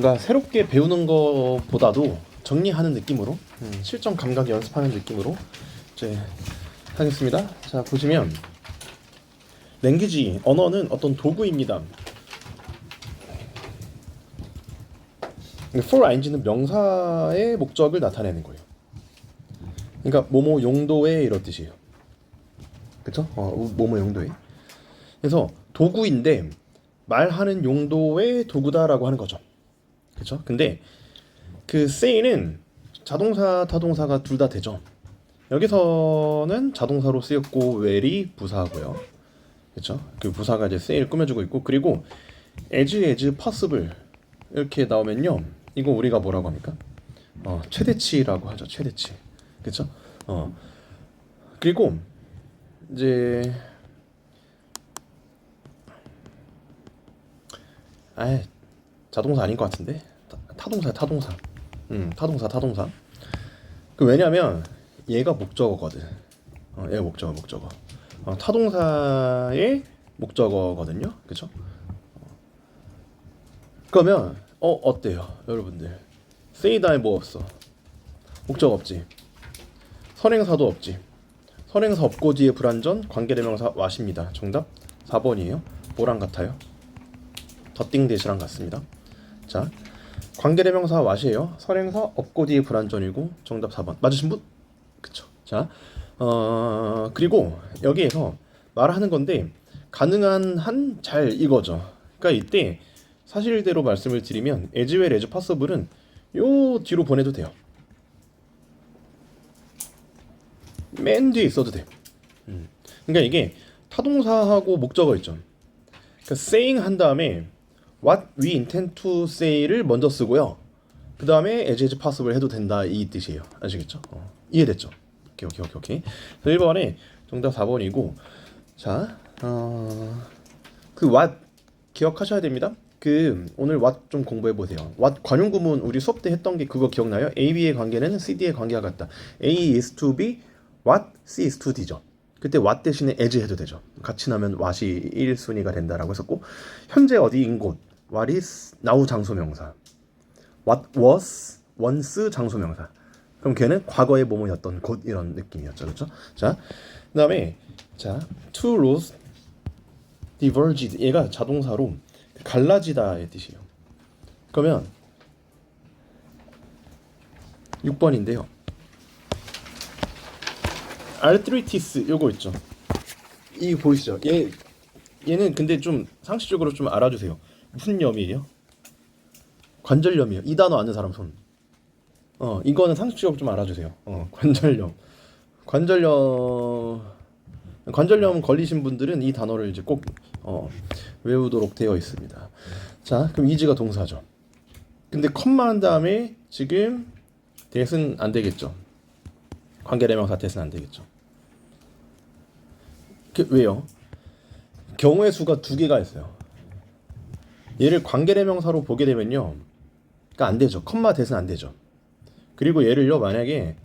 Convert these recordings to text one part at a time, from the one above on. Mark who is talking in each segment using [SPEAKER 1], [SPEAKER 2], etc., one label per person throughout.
[SPEAKER 1] 뭔가 새롭게 배우는 것보다도 정리하는 느낌으로 실전 감각 연습하는 느낌으로 이제 하겠습니다. 자, 보시면 랭귀지, 언어는 어떤 도구입니다. for ing는 명사의 목적을 나타내는 거예요. 그러니까 뭐뭐 용도의 이런 뜻이에요. 그쵸? 뭐뭐 용도의. 그래서 도구인데 말하는 용도의 도구다라고 하는 거죠. 그쵸? 근데 그 say는 자동사, 타동사가 둘 다 되죠. 여기서는 자동사로 쓰였고 well이 부사고요. 그쵸? 그 부사가 이제 say를 꾸며주고 있고, 그리고 as possible 이렇게 나오면요, 이거 우리가 뭐라고 합니까? 최대치라고 하죠. 최대치. 그쵸? 그리고 이제 자동사 아닌 것 같은데? 타동사야, 타동사. 타동사. 그 왜냐면 얘가 목적어거든. 얘가 목적어. 타동사의 목적어거든요. 그쵸? 그러면 어때요, 여러분들? say다에 뭐 없어? 목적 없지. 선행사도 없지. 선행사 없고 뒤에 불완전 관계대명사 what입니다. 정답 4번이에요. 뭐랑 같아요? 더띵 대시랑 같습니다. 자, 관계대명사 what이에요. 선행사 없고 뒤에 불완전이고 정답 4번. 맞으신 분? 그쵸. 자, 그리고 여기에서 말하는 건데 가능한 한 잘 이거죠. 그러니까 이때 사실대로 말씀을 드리면 as well as possible은 요 뒤로 보내도 돼요. 맨 뒤에 있어도 돼. 그러니까 이게 타동사하고 목적어 있죠. 그러니까 saying 한 다음에 what we intend to say를 먼저 쓰고요. 그 다음에 as possible 해도 된다, 이 뜻이에요. 아시겠죠? 이해됐죠? 오케이. 1번에 정답 4번이고, 자, 그 what 기억하셔야 됩니다. 그 오늘 what 좀 공부해 보세요. what 관용구문 우리 수업 때 했던 게 그거 기억나요? A, B의 관계는 C, D의 관계와 같다. A is to B, what, C is to D죠. 그때 what 대신에 as 해도 되죠. 같이 나면 what이 1순위가 된다라고 했었고, 현재 어디인 곳, what is now 장소명사, what was once 장소명사. 그럼 걔는 과거의 뭐뭐였던 곳, 이런 느낌이었죠. 그렇죠? 자, 그다음에 자, two roads diverged, 얘가 자동사로 갈라지다의 뜻이에요. 그러면 6번인데요. arthritis 요거 있죠. 이 보이시죠? 얘는 근데 좀 상식적으로 좀 알아주세요. 무슨 염이에요? 관절염이에요. 이 단어 아는 사람 손. 이거는 상식적으로 좀 알아주세요. 관절염 걸리신 분들은 이 단어를 이제 꼭 외우도록 되어 있습니다. 자, 그럼 is가 동사죠. 근데 컴마 한 다음에 지금 that은 안 되겠죠. 관계대명사 that은 안 되겠죠. 왜요? 경우의 수가 두 개가 있어요. 얘를 관계대명사로 보게 되면요, 그러니까 안 되죠. 컴마 that은 안 되죠. 그리고 얘를요, 만약에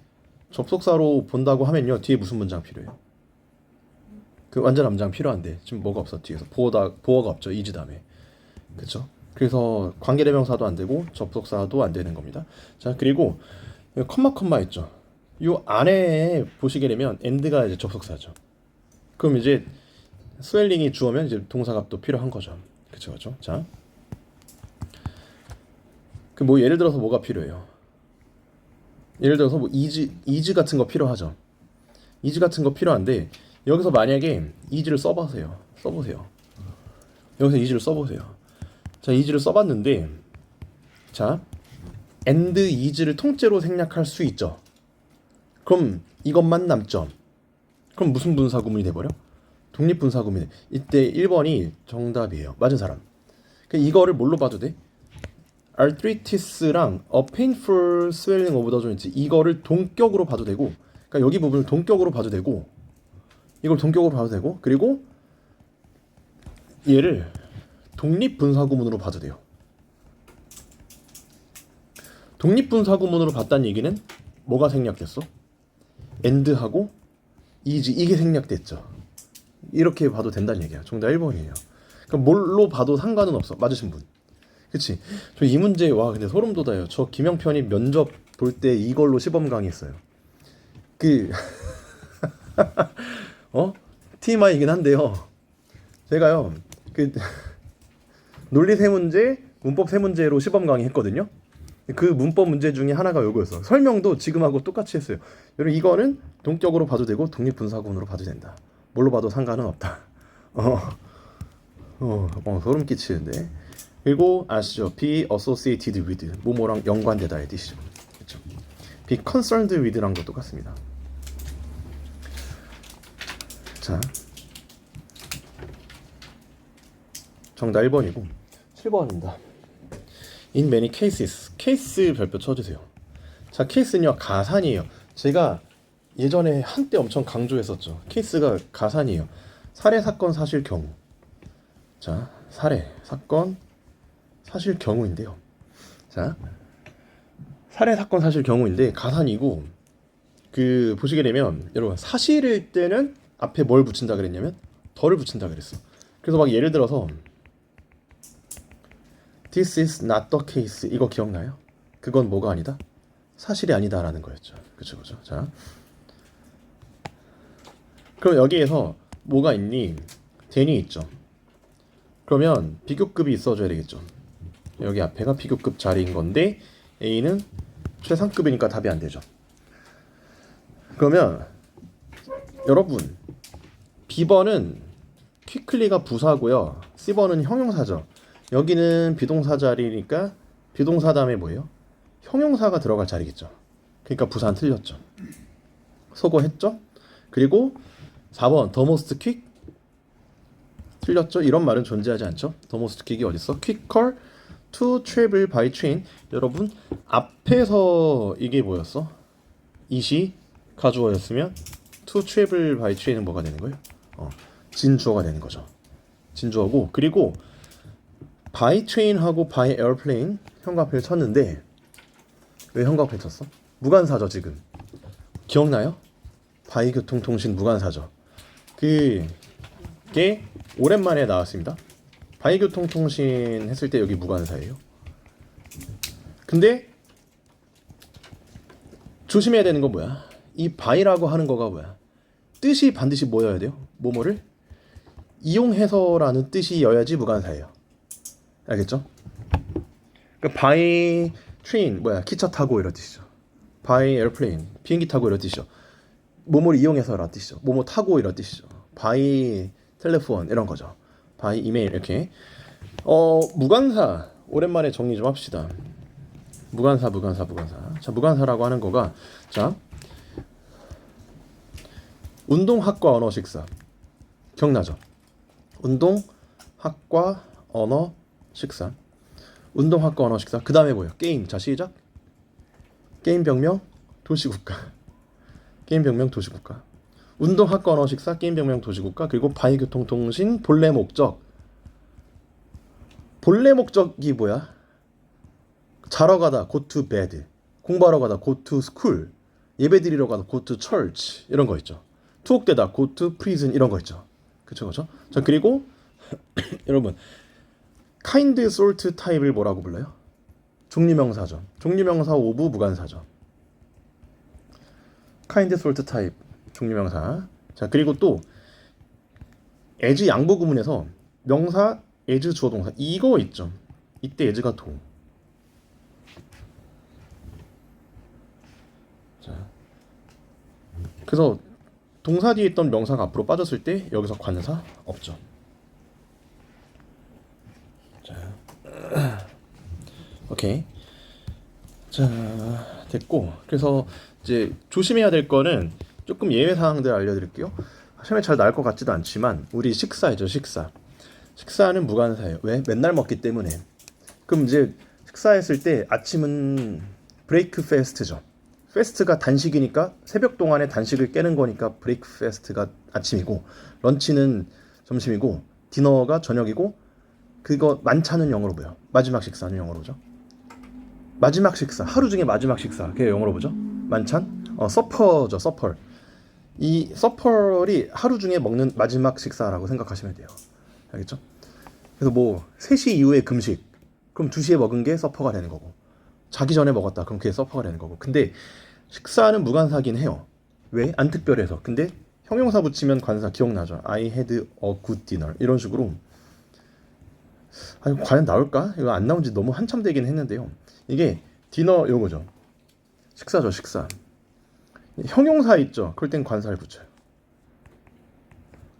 [SPEAKER 1] 접속사로 본다고 하면요, 뒤에 무슨 문장 필요해요? 그 완전 암장 필요한데 지금 뭐가 없어. 뒤에서 보어가 없죠. is 다음에. 그쵸? 그래서 관계대명사도 안 되고 접속사도 안 되는 겁니다. 자, 그리고 컴마 있죠. 요 안에 보시게 되면 and가 이제 접속사죠. 그럼 이제 스웰링이 주어면 이제 동사값도 필요한 거죠. 그쵸. 자, 그 뭐 예를 들어서 뭐가 필요해요? 예를 들어서 뭐 is 같은 거 필요하죠. is 같은 거 필요한데 여기서 만약에 is를 써보세요. 여기서 is를 써보세요. 자, is를 써봤는데, 자, and is를 통째로 생략할 수 있죠. 그럼 이것만 남죠. 그럼 무슨 분사구문이 돼버려? 독립분사구문이 돼. 이때 1번이 정답이에요. 맞은 사람. 그러니까 이거를 뭘로 봐도 돼? arthritis랑 a painful swelling of the joint, 이거를 동격으로 봐도 되고, 그러니까 여기 부분을 동격으로 봐도 되고, 이걸 동격으로 봐도 되고, 그리고 얘를 독립분사구문으로 봐도 돼요. 독립분사구문으로 봤다는 얘기는 뭐가 생략됐어? and하고 is, 이게 생략됐죠. 이렇게 봐도 된다는 얘기야. 정답 1번이에요. 그럼 뭘로 봐도 상관은 없어. 맞으신 분. 그치? 저 이 문제 와 근데 소름 돋아요. 저 김영편이 면접 볼 때 이걸로 시범 강의했어요. 그 TMI이긴 한데요. 제가요 그 논리 세 문제, 문법 세 문제로 시범 강의했거든요. 그 문법 문제 중에 하나가 요거였어. 설명도 지금하고 똑같이 했어요. 여러분 이거는 동격으로 봐도 되고 독립분사구문으로 봐도 된다. 뭘로 봐도 상관은 없다. 소름 끼치는데. 그리고 아시죠? be associated with 뭐뭐랑 연관되다의 뜻이죠. 그렇죠? be concerned with랑 도 똑같습니다. 자, 정답 1번이고 7번입니다. In many cases, 케이스 별표 쳐주세요. 자, 케이스는요 가산이에요. 제가 예전에 한때 엄청 강조했었죠. 케이스가 가산이에요. 사례, 사건, 사실, 경우. 자, 사례, 사건, 사실, 경우인데요. 자, 사례, 사건, 사실, 경우인데 가산이고 그 보시게 되면 여러분 사실일 때는 앞에 뭘 붙인다 그랬냐면 덜을 붙인다 그랬어. 그래서 막 예를 들어서 This is not the case. 이거 기억나요? 그건 뭐가 아니다? 사실이 아니다라는 거였죠. 그쵸, 그쵸. 자, 그럼 여기에서 뭐가 있니? then이 있죠. 그러면 비교급이 있어줘야 되겠죠. 여기 앞에가 비교급 자리인 건데 A는 최상급이니까 답이 안 되죠. 그러면 여러분 B번은 quickly가 부사고요. C번은 형용사죠. 여기는 비동사 자리니까 비동사 다음에 뭐예요? 형용사가 들어갈 자리겠죠. 그러니까 부사는 틀렸죠. 소거했죠. 그리고 4번 the most quick 틀렸죠. 이런 말은 존재하지 않죠. the most quick이 어딨어? quicker to travel by train. 여러분 앞에서 이게 뭐였어? it이 가주어였으면 to travel by train은 뭐가 되는 거예요? 진주어가 되는 거죠. 진주어고 그리고 by train하고 by airplane 형광펜을 쳤는데 왜 형광펜 쳤어? 무관사죠. 지금 기억나요? by 교통통신 무관사죠. 그게 오랜만에 나왔습니다. by 교통통신 했을 때 여기 무관사예요. 근데 조심해야 되는 건 뭐야? 이 by라고 하는 거가 뭐야? 뜻이 반드시 뭐여야 돼요? 뭐뭐를 이용해서라는 뜻이어야지 무관사예요. 알겠죠? 그러니까 by train 기차 타고 이런 뜻이죠. by airplane 비행기 타고 이런 뜻이죠. 뭐뭐를 이용해서라는 뜻이죠. 뭐뭐 타고 이런 뜻이죠. by telephone 이런 거죠. by email 이렇게. 무관사 오랜만에 정리 좀 합시다. 무관사. 자, 무관사라고 하는 거가 자 운동학과 언어 식사 기억나죠? 운동학과 언어 식사. 운동학과 언어 식사. 그 다음에 뭐예요? 게임. 자, 시작. 게임 병명 도시국가. 게임 병명 도시국가. 운동학과 언어 식사. 게임 병명 도시국가. 그리고 바이 교통통신 본래 목적. 본래 목적이 뭐야? 자러 가다 go to bed. 공부하러 가다 go to school. 예배 드리러 가다 go to church. 이런 거 있죠. 투옥되다 go to prison 이런 거 있죠. 그쵸. 자, 그리고 여러분 kind, sort 타입을 뭐라고 불러요? 종류명사죠. 종류명사 오브 무관사죠. kind, sort 타입 종류명사. 자, 그리고 또 as 양보 구문에서 명사 as 주어 동사 이거 있죠. 이때 as가 도. 자, 그래서 동사 뒤에 있던 명사가 앞으로 빠졌을 때 여기서 관사 없죠. 자, 오케이. 자, 됐고. 그래서 이제 조심해야 될 거는 조금 예외 사항들 알려드릴게요. 시험에 잘 나올 것 같지도 않지만 우리 식사이죠. 식사는 무관사예요. 왜? 맨날 먹기 때문에. 그럼 이제 식사했을 때 아침은 브레이크 패스트죠. 패스트가 단식이니까 새벽 동안에 단식을 깨는 거니까 브레이크 패스트가 아침이고 런치는 점심이고 디너가 저녁이고 그거 만찬은 영어로 뭐예요? 마지막 식사는 영어로 뭐죠? 마지막 식사. 하루 중에 마지막 식사. 그게 영어로 뭐죠? 만찬? 서퍼죠. 서퍼. 이 서퍼리 하루 중에 먹는 마지막 식사라고 생각하시면 돼요. 알겠죠? 그래서 뭐 3시 이후에 금식 그럼 2시에 먹은 게 서퍼가 되는 거고, 자기 전에 먹었다 그럼 그게 서퍼가 되는 거고. 근데 식사는 무관사긴 해요. 왜? 안 특별해서. 근데 형용사 붙이면 관사 기억나죠? I had a good dinner 이런 식으로. 아니 과연 나올까? 이거 안 나온 지 너무 한참 되긴 했는데요. 이게 디너 요거죠. 식사죠, 식사. 형용사 있죠? 그럴 땐 관사를 붙여요.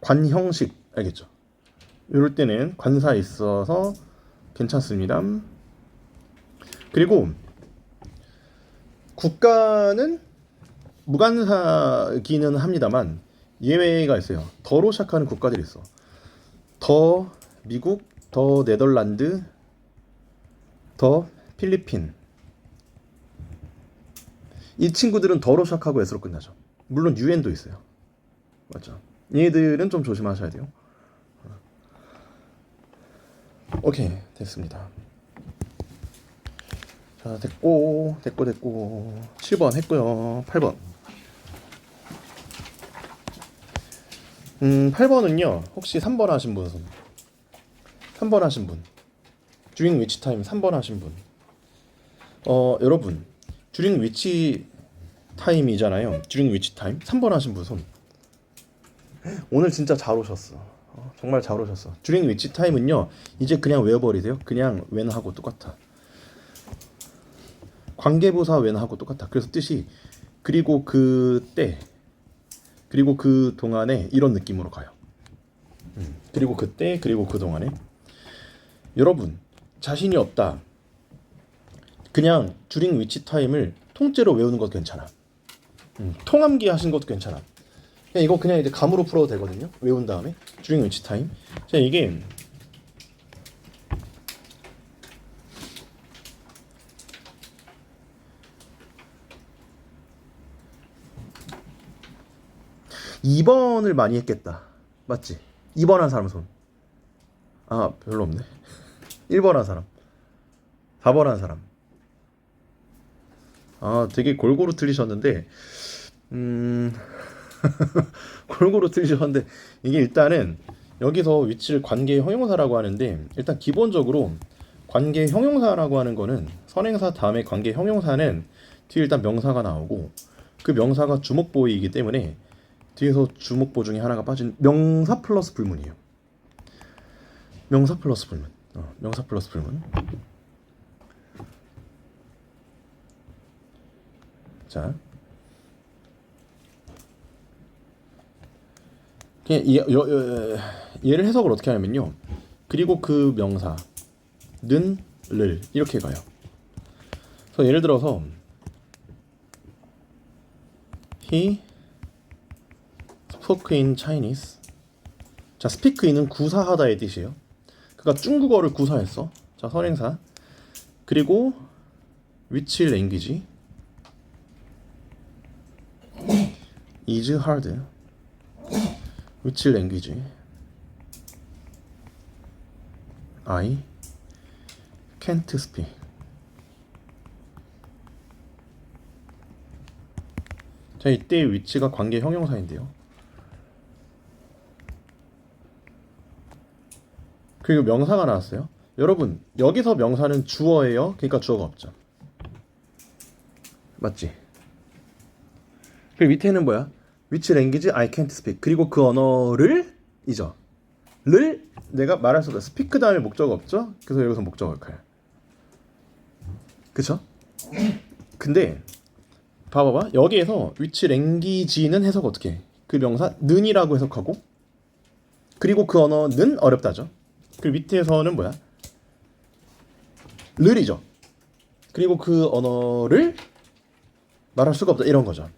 [SPEAKER 1] 관형식 알겠죠? 이럴 때는 관사 있어서 괜찮습니다. 그리고 국가는 무관사기는 합니다만 예외가 있어요. 더로 시작하는 국가들이 있어. 더 미국, 더 네덜란드, 더 필리핀. 이 친구들은 더로 시작하고 S로 끝나죠. 물론 UN도 있어요. 맞죠? 얘들은 좀 조심하셔야 돼요. 오케이, 됐습니다. 자, 됐고 7번 했고요. 8번. 8번은요. 혹시 3번 하신 분? 3번 하신 분. during which time 3번 하신 분. 여러분. during which time이잖아요. during which time 3번 하신 분 손. 오늘 진짜 잘 오셨어. 정말 잘 오셨어. during which time은요. 이제 그냥 외워버리세요. 그냥 when하고 똑같아. 관계부사 when하고 똑같아. 그래서 뜻이 그리고 그때 그리고 그 동안에 이런 느낌으로 가요. 그리고 그때 그리고 그 동안에. 여러분 자신이 없다. 그냥 during which time을 통째로 외우는 것도 괜찮아. 통암기 하신 것도 괜찮아. 그냥 이거 그냥 이제 감으로 풀어도 되거든요. 외운 다음에 during which time. 자, 이게 (2번을) 많이 했겠다. 맞지? 2번 한 사람 손. 아, 별로 없네. 1번 한 사람. 4번 한 사람. 아, 되게 골고루 틀리셨는데 골고루 틀리셨는데 이게 일단은 여기서 위치를 관계 형용사라고 하는데, 일단 기본적으로 관계 형용사라고 하는 거는 선행사 다음에 관계 형용사는 뒤에 일단 명사가 나오고 그 명사가 주목보이기 때문에 뒤에서 주목보 중에 하나가 빠진 명사 플러스 불문이에요. 명사 플러스 불문. 명사 플러스 불문. 자, 그냥 얘를 해석을 어떻게 하냐면요. 그리고 그 명사는 를 이렇게 가요. 그래서 예를 들어서 he spoke in Chinese. 자, speak in은 구사하다의 뜻이에요. 그가 중국어를 구사했어. 자, 선행사. 그리고 which language is hard. which language I can't speak. 자, 이때 which가 관계 형용사인데요. 그리고 명사가 나왔어요. 여러분 여기서 명사는 주어예요. 그러니까 주어가 없죠. 맞지? 그리고 밑에는 뭐야? Which language I can't speak. 그리고 그 언어를 이죠. 를 내가 말할 수 없어. speak 다음에 목적 없죠? 그래서 여기서 목적 역할. 그쵸? 근데 봐봐봐. 여기에서 which language는 해석 어떻게 해? 그 명사 는이라고 해석하고, 그리고 그 언어는 어렵다죠. 그 밑에서는 뭐야? 를이죠. 그리고 그 언어를 말할 수가 없다 이런 거죠.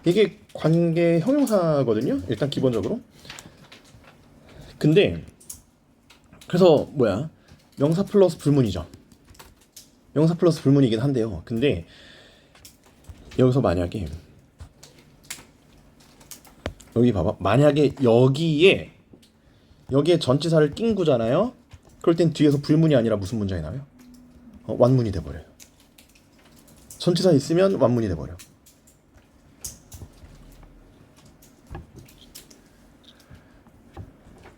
[SPEAKER 1] 이게 관계 형용사거든요. 일단 기본적으로. 근데 그래서 뭐야? 명사 플러스 불문이죠. 명사 플러스 불문이긴 한데요. 근데 여기서 만약에 여기 봐봐. 만약에 여기에 전치사를 낀 구잖아요. 그럴 땐 뒤에서 불문이 아니라 무슨 문장이 나와요? 완문이 돼버려요. 전치사 있으면 완문이 돼버려.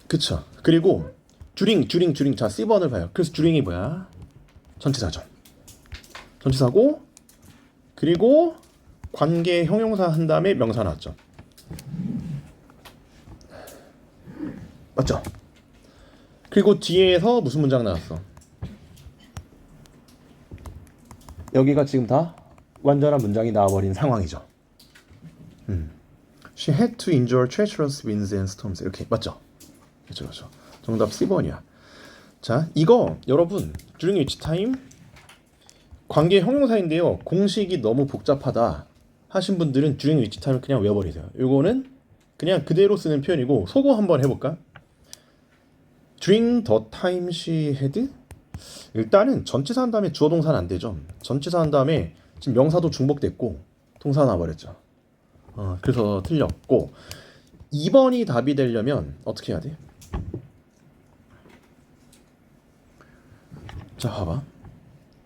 [SPEAKER 1] 그쵸. 그리고 듀링. 자, C번을 봐요. 그래서 듀링이 뭐야? 전치사죠. 전치사고, 그리고 관계 형용사 한 다음에 명사 나왔죠. 맞죠? 그리고 뒤에서 무슨 문장 나왔어? 여기가 지금 다 완전한 문장이 나와버린 상황이죠. She had to endure treacherous winds and storms. 이렇게 맞죠? 그렇죠. 정답 C번이야. 자, 이거 여러분 during which time 관계 형용사인데요. 공식이 너무 복잡하다 하신 분들은 during which time을 그냥 외워버리세요. 이거는 그냥 그대로 쓰는 표현이고 소거 한번 해볼까? During the time she had? 일단은 전치사 한 다음에 주어 동사는 안 되죠. 전치사 한 다음에 지금 명사도 중복됐고 동사 나와버렸죠. 그래서 틀렸고 2번이 답이 되려면 어떻게 해야 돼? 자, 봐봐.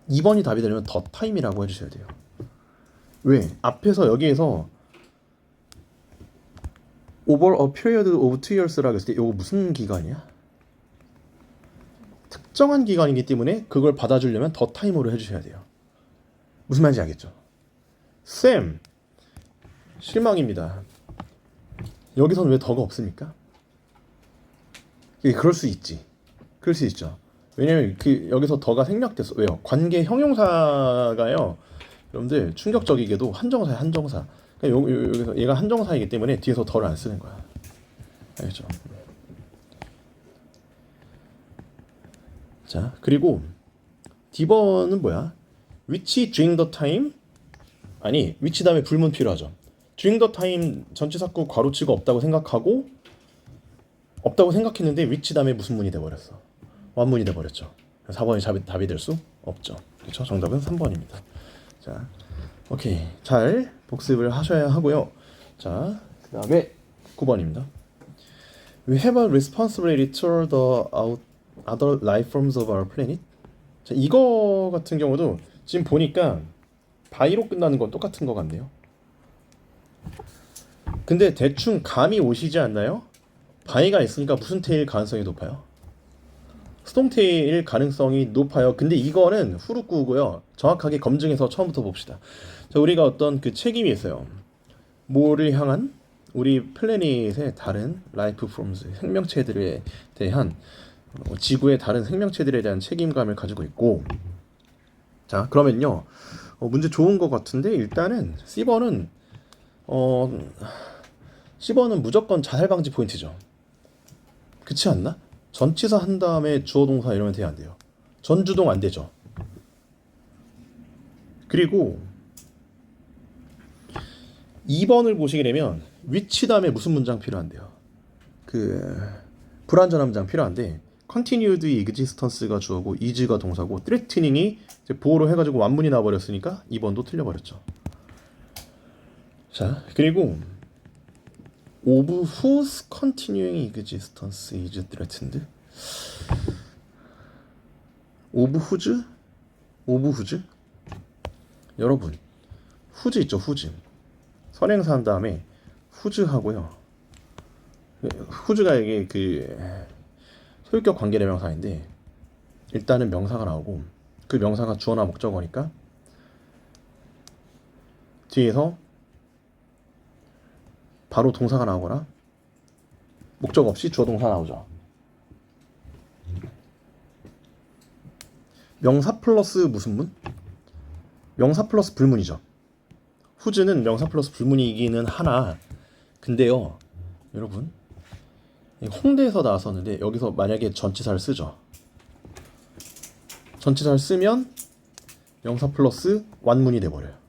[SPEAKER 1] 2번이 답이 되려면 the time이라고 해주셔야 돼요. 왜? 앞에서 여기에서 over a period of 2years라고 했을 때 이거 무슨 기간이야? 특정한 기간이기 때문에 그걸 받아주려면 더 타임으로 해주셔야 돼요. 무슨 말인지 알겠죠? 쌤, 실망입니다. 여기서는 왜 더가 없습니까? 그럴 수 있지. 그럴 수 있죠. 왜냐면 여기서 더가 생략됐어. 왜요? 관계 형용사가요. 여러분들 충격적이게도 한정사야, 한정사. 그러니까 여기서 얘가 한정사이기 때문에 뒤에서 더를 안 쓰는 거야. 알겠죠? 자, 그리고 D번은 뭐야? which during the time? 아니, which 다음에 불문 필요하죠. during the time 전치사구 괄호치고 없다고 생각했는데 which 다음에 무슨 문이 돼버렸어? 완문이 돼버렸죠. 4번이 답이 될 수 없죠. 그렇죠? 정답은 3번입니다. 자, 오케이. 잘 복습을 하셔야 하고요. 자, 그 다음에 9번입니다. We have a responsibility toward the other life forms of our planet. 자, 이거 같은 경우도 지금 보니까 바이로 끝나는 건 똑같은 것 같네요. 근데 대충 감이 오시지 않나요? 바이가 있으니까 무슨 테일 가능성이 높아요? 수동태일 가능성이 높아요. 근데 이거는 후루꾸고요. 정확하게 검증해서 처음부터 봅시다. 자, 우리가 어떤 그 책임이 있어요. 뭐를 향한 우리 플래닛의 다른 라이프 폼스 생명체들에 대한 지구의 다른 생명체들에 대한 책임감을 가지고 있고, 자, 그러면요, 문제 좋은 것 같은데 일단은 C번은 무조건 자살 방지 포인트죠. 그렇지 않나? 전치사 한 다음에 주어 동사 이러면 돼야 안 돼요. 전주동 안 되죠. 그리고 2번을 보시게 되면 which 다음에 무슨 문장 필요한데요? 불완전한 문장 필요한데 continued existence가 주어고 is가 동사고 threatening이 이제 보호로 해가지고 완문이 나와버렸으니까 2번도 틀려버렸죠. 자, 그리고 of whose continuing existence is threatened? of whose? 여러분, whose 있죠, whose. 선행사 한 다음에 whose 하고요. whose가 이게 소유격 관계대명사인데 일단은 명사가 나오고 그 명사가 주어나 목적어니까 뒤에서 바로 동사가 나오거나 목적 없이 주어 동사 나오죠. 명사 플러스 무슨 문? 명사 플러스 불문이죠. 후즈는 명사 플러스 불문이기는 하나, 근데요 여러분, 홍대에서 나왔었는데 여기서 만약에 전치사를 쓰죠. 전치사를 쓰면 명사 플러스 완문이 돼버려요.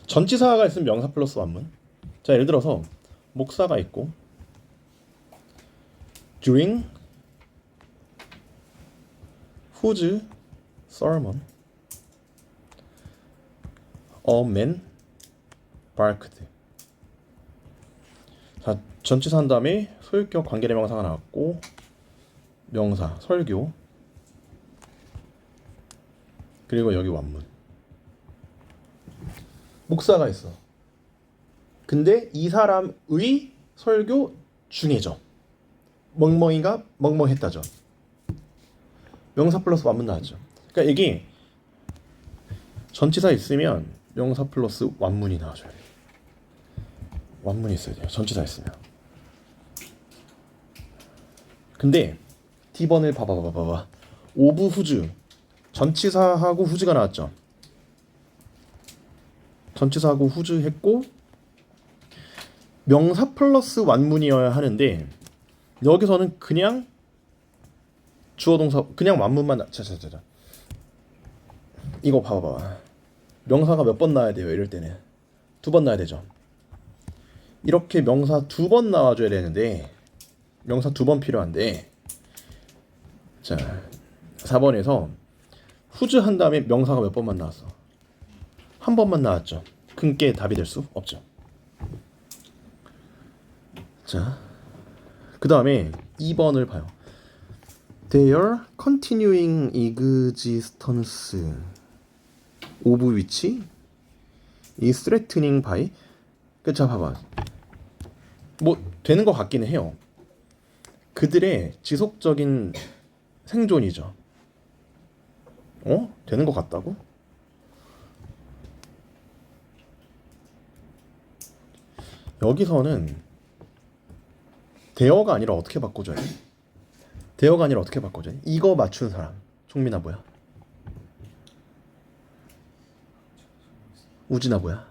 [SPEAKER 1] 전치사가 있으면 명사 플러스 완문. 자, 예를 들어서 목사가 있고 during whose sermon a man barked. 자, 전치사 한 다음에 소유격 관계대명사가 나왔고 명사 설교 그리고 여기 완문. 목사가 있어. 근데 이 사람의 설교 중에죠. 멍멍이가 멍멍했다죠. 명사 플러스 완문 나왔죠. 그러니까 이게 전치사 있으면 명사 플러스 완문이 나와줘야 돼요. 완문이 있어야 돼요. 전치사 있으면. 근데 D번을 봐봐. 오브 후즈. 전치사하고 후즈가 나왔죠. 전치사하고 후즈 했고 명사 플러스 완문이어야 하는데 여기서는 그냥 주어 동사 그냥 완문만 자자자자. 이거 봐봐. 명사가 몇 번 나와야 돼요? 이럴 때는 2번 나와야 되죠. 이렇게 명사 2번 나와줘야 되는데 명사 2번 필요한데 자 4번에서 후즈 한 다음에 명사가 몇 번만 나왔어? 한 번만 나왔죠. 큰게 답이 될 수 없죠. 자, 그 다음에 2번을 봐요. Their continuing existence of which is threatening by. 자, 봐봐. 뭐 되는 것 같기는 해요. 그들의 지속적인 생존이죠. 되는 것 같다고? 여기서는 대어가 아니라 어떻게 바꿔줘야 돼? 대어가 아니라 어떻게 바꿔줘야 돼? 이거 맞춘 사람 종민아 뭐야? 우진아 뭐야?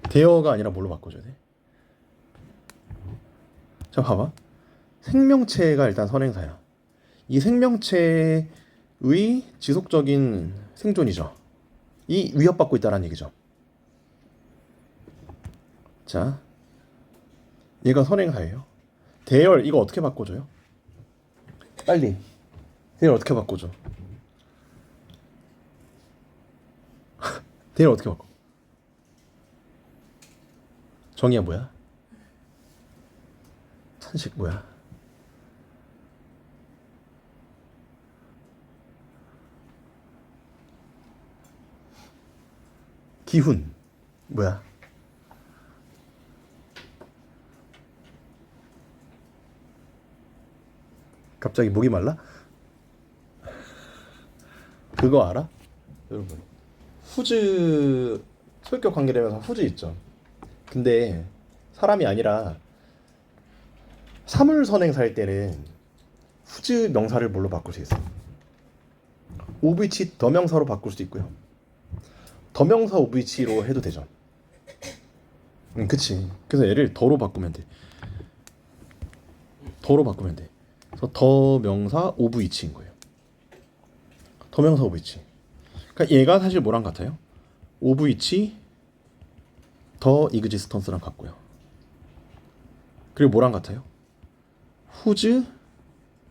[SPEAKER 1] 대어가 아니라 뭘로 바꿔줘야 돼? 자 봐봐. 생명체가 일단 선행사야. 이 생명체의 지속적인 생존이죠. 이 위협받고 있다는 얘기죠. 자, 얘가 선행사예요. 대열 이거 어떻게 바꿔줘요? 빨리. 대열 어떻게 바꿔줘? 대열 어떻게 바꿔? 정의야 뭐야? 찬식 뭐야? 기훈 뭐야? 갑자기 목이 말라? 그거 알아? 여러분 후즈 소유격 관계되면서 후즈 있죠. 근데 사람이 아니라 사물선행사일 때는 후즈 명사를 뭘로 바꿀 수 있어? 오브이치 더명사로 바꿀 수도 있고요. 더명사 오브이치로 해도 되죠. 그치. 그래서 얘를 더로 바꾸면 돼. 더로 바꾸면 돼. 그래서 더명사 오브이치인 거예요. 더명사 오브이치. 그러니까 얘가 사실 뭐랑 같아요? 오브이치 더 이그지스턴스랑 같고요. 그리고 뭐랑 같아요? 후즈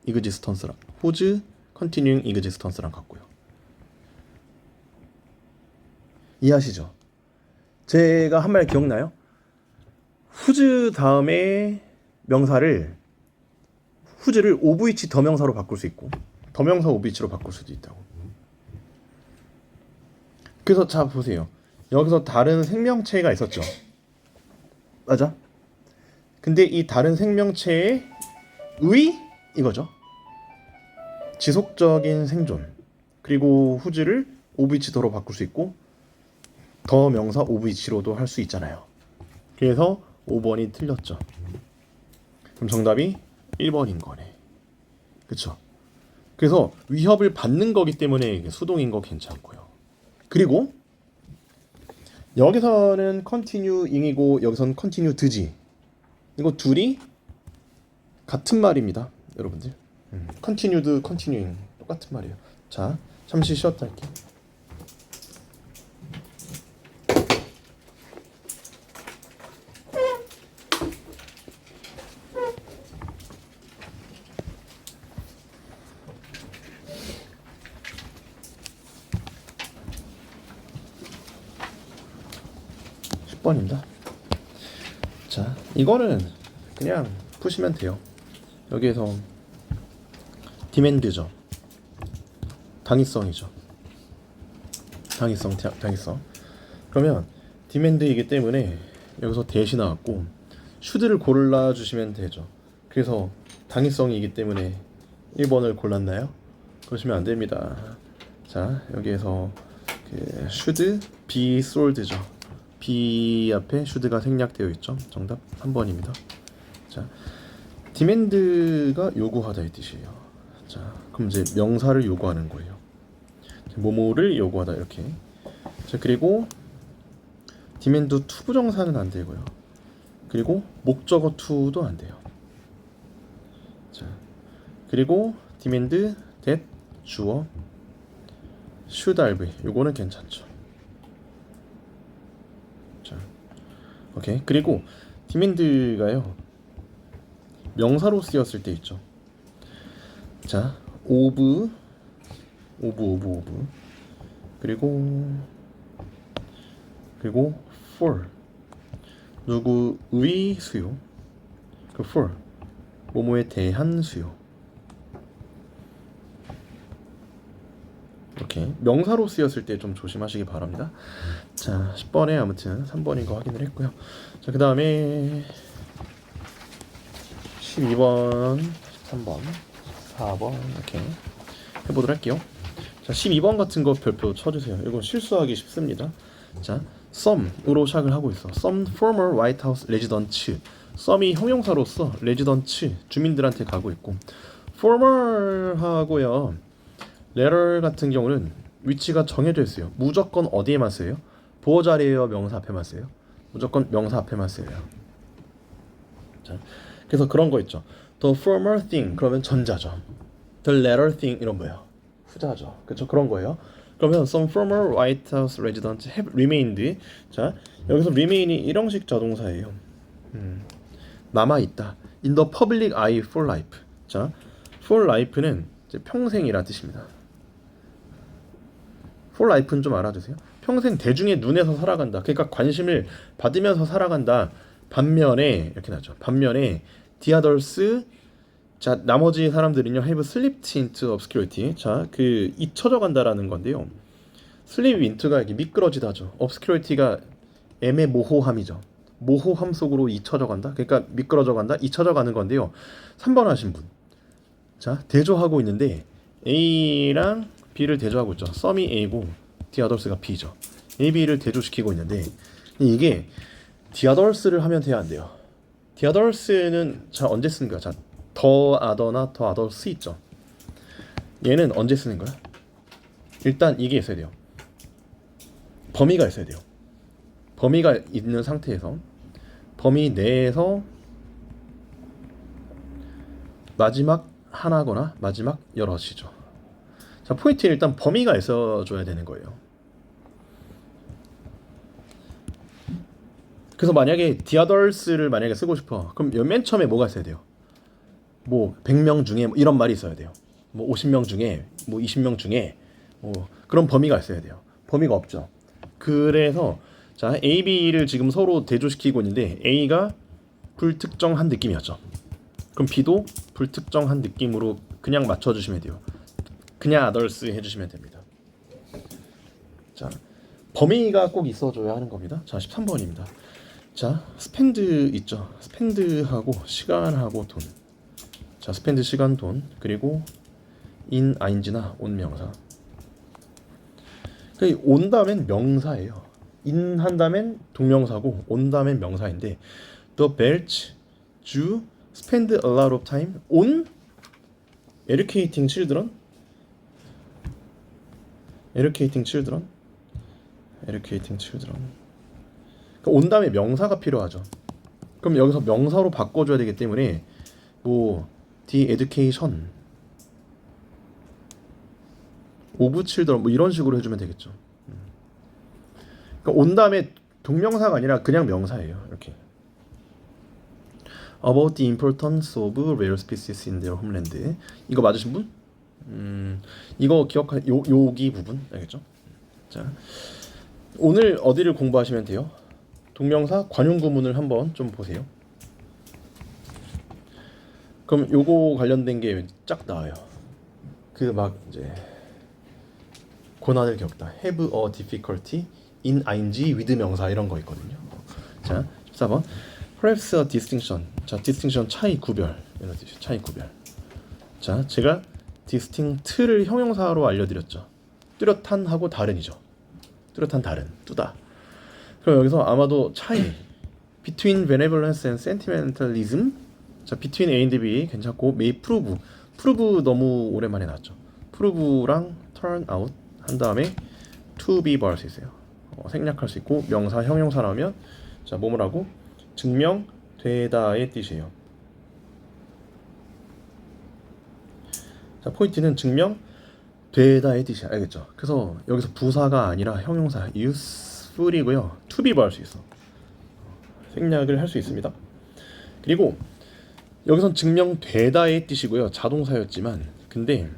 [SPEAKER 1] 이그지스턴스랑 후즈 컨티뉴잉 이그지스턴스랑 같고요. 이해하시죠? 제가 한 말 기억나요? 후즈 다음에 명사를 후즈를 오브이치 더명사로 바꿀 수 있고 더명사 오브이치로 바꿀 수도 있다고. 그래서 자 보세요. 여기서 다른 생명체가 있었죠. 맞아? 근데 이 다른 생명체의 이거죠. 지속적인 생존. 그리고 후즈를 오브이치 더로 바꿀 수 있고 더 명사 오브이치로도 할 수 있잖아요. 그래서 5번이 틀렸죠. 그럼 정답이 1번인 거네. 그쵸? 그래서 위협을 받는 거기 때문에 수동인 거 괜찮고요. 그리고 여기서는 continuing이고 여기서는 continued지. 이거 둘이 같은 말입니다, 여러분들. continued, continuing 똑같은 말이에요. 자, 잠시 쉬었다 할게요. 번입니다. 자, 이거는 그냥 푸시면 돼요. 여기에서 디맨드죠. 당위성이죠. 당위성. 그러면 디맨드이기 때문에 여기서 대시 나왔고 should를 골라주시면 되죠. 그래서 당위성이기 때문에 1번을 골랐나요? 그러시면 안 됩니다. 자, 여기에서 그 should be sold죠. be 앞에 should가 생략되어 있죠. 정답 3번입니다. 자, demand가 요구하다 이 뜻이에요. 자, 그럼 이제 명사를 요구하는 거예요. 뭐뭐를 요구하다 이렇게. 자, 그리고 demand to 부정사는 안 되고요. 그리고 목적어 to도 안 돼요. 자, 그리고 demand that 주어 should have 요거는 괜찮죠. 자, 오케이. 그리고 demand가요 명사로 쓰였을 때 있죠. 자, of 그리고 for 누구의 수요. 그 for 뭐뭐에 대한 수요. 이렇게 명사로 쓰였을 때 좀 조심하시기 바랍니다. 자, 10번에 아무튼 3번인 거 확인을 했고요. 자, 그 다음에 12번, 13번, 4번 이렇게 해보도록 할게요. 자, 12번 같은 거 별표 쳐주세요. 이건 실수하기 쉽습니다. 자, some으로 시작을 하고 있어. Some former White House residents. some이 형용사로서 residents 주민들한테 가고 있고, former 하고요. later 같은 경우는 위치가 정해져 있어요. 무조건 어디에만 쓰여요? 보어 자리에요, 명사 앞에만 쓰여요? 무조건 명사 앞에만 쓰여요. 자, 그래서 그런 거 있죠. The former thing 그러면 전자죠. The latter thing 이런 거예요. 후자죠. 그렇죠? 그런 거예요. 그러면 some former White House residents have remained. 자, 여기서 remain이 일형식 자동사예요. 남아 있다. In the public eye for life. 자, for life는 이제 평생이라 뜻입니다. for life는 좀 알아두세요. 평생 대중의 눈에서 살아간다. 그러니까 관심을 받으면서 살아간다. 반면에 이렇게 나죠. 반면에 the others 자, 나머지 사람들은요 have slipped into obscurity. 자, 그 잊혀져 간다라는 건데요. slip into가 이렇게 미끄러지다죠. obscurity가 애매모호함이죠. 모호함 속으로 잊혀져 간다. 그러니까 미끄러져 간다, 잊혀져 가는 건데요. 3번 하신 분. 자, 대조하고 있는데 A랑 B를 대조하고 있죠. some이 A고 the others가 B죠. A, B를 대조시키고 있는데 이게 the others를 하면 돼야 안 돼요. the others는 자 언제 쓰는 거야? 자, 더 other나 더 others 있죠. 얘는 언제 쓰는 거야? 일단 이게 있어야 돼요. 범위가 있어야 돼요. 범위가 있는 상태에서 범위 내에서 마지막 하나거나 마지막 여럿이죠. 자, 포인트는 일단 범위가 있어줘야 되는 거예요. 그래서 만약에 the others를 만약에 쓰고 싶어. 그럼 맨 처음에 뭐가 있어야 돼요? 뭐 100명 중에 뭐 이런 말이 있어야 돼요. 뭐 50명 중에 뭐 20명 중에 뭐 그런 범위가 있어야 돼요. 범위가 없죠. 그래서 자, A, B를 지금 서로 대조시키고 있는데 A가 불특정한 느낌이었죠. 그럼 B도 불특정한 느낌으로 그냥 맞춰주시면 돼요. 그냥 others 해주시면 됩니다. 자, 범위가 꼭 있어줘야 하는 겁니다. 자, 13번입니다. 자, spend 있죠. spend하고 시간하고 돈. 자, spend 시간 돈 그리고 in ing나 on 명사. 온 다음엔 명사예요. in 한다면 동명사고 온 다음엔 명사인데 the Belts Jew spend a lot of time on educating children. educating children. 그러니까 온 다음에 명사가 필요하죠. 그럼 여기서 명사로 바꿔줘야 되기 때문에 뭐 the education of children 뭐 이런 식으로 해주면 되겠죠. 그러니까 온 다음에 동명사가 아니라 그냥 명사예요. 이렇게 about the importance of rare species in their homeland. 이거 맞으신 분? 이거 기억할 여기 부분 알겠죠? 자, 오늘 어디를 공부하시면 돼요? 동명사 관용 구문을 한번 좀 보세요. 그럼 요거 관련된 게 쫙 나와요. 그 막 이제 고난을 겪다. have a difficulty in ing with 명사 이런 거 있거든요. 자, 14번. perhaps a distinction. 자, distinction 차이 구별. 이런 뜻이에요. 차이 구별. 자, 제가 distinct를 형용사로 알려드렸죠. 뚜렷한하고 다른이죠. 뚜렷한 다른, 뚜다. 그럼 여기서 아마도 차이 between benevolence and sentimentalism. 자, between A and B 괜찮고 may prove. prove 너무 오랜만에 나왔죠. prove랑 turn out 한 다음에 to be 할 수 있어요. 생략할 수 있고 명사 형용사 나오면 자, 뭐뭐라고 증명되다의 뜻이에요. 자, 포인트는 증명되다의 뜻이야. 알겠죠? 그래서 여기서 부사가 아니라 형용사 useful이고요. to be 할 수 있어. 생략을 할 수 있습니다. 그리고 여기선 증명되다의 뜻이고요. 자동사였지만 근데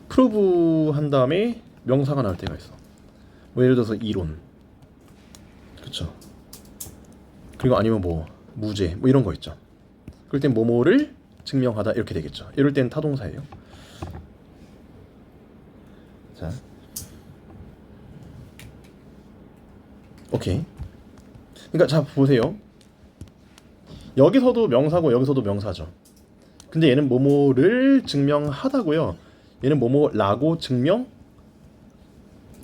[SPEAKER 1] prove 한 다음에 명사가 나올 때가 있어. 뭐 예를 들어서 이론, 그렇죠? 그리고 아니면 뭐 무죄, 뭐 이런 거 있죠. 그럴 땐 뭐뭐를 증명하다 이렇게 되겠죠. 이럴 땐 타동사예요. 자, 오케이. 그러니까 자 보세요. 여기서도 명사고 여기서도 명사죠. 근데 얘는 뭐뭐를 증명하다고요. 얘는 뭐뭐라고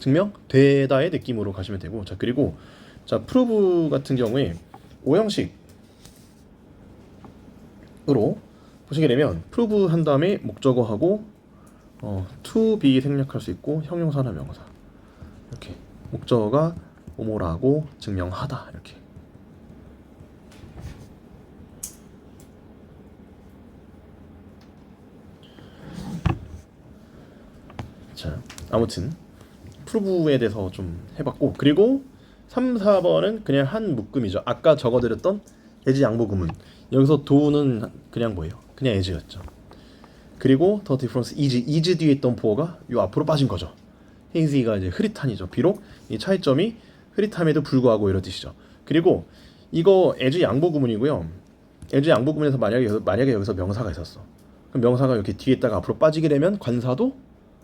[SPEAKER 1] 증명되다의 느낌으로 가시면 되고. 자, 그리고 자 prove 같은 경우에 오형식으로 보시게 되면 prove 한 다음에 목적어하고 to be 생략할 수 있고 형용사나 명사 이렇게 목적어가 뭐뭐라고 증명하다 이렇게. 자, 아무튼 prove에 대해서 좀 해봤고 그리고 3, 4번은 그냥 한 묶음이죠. 아까 적어드렸던 as 양보구문 여기서 do는 그냥 뭐예요? 그냥 as였죠. 그리고 the difference is 뒤에 있던 보어가 요 앞으로 빠진 거죠. hazy가 이제 흐릿한이죠. 비록 이 차이점이 흐릿함에도 불구하고 이런 뜻이죠. 그리고 이거 as 양보구문이고요. as 양보구문에서 만약에 여기서 명사가 있었어. 그럼 명사가 이렇게 뒤에 있다가 앞으로 빠지게 되면 관사도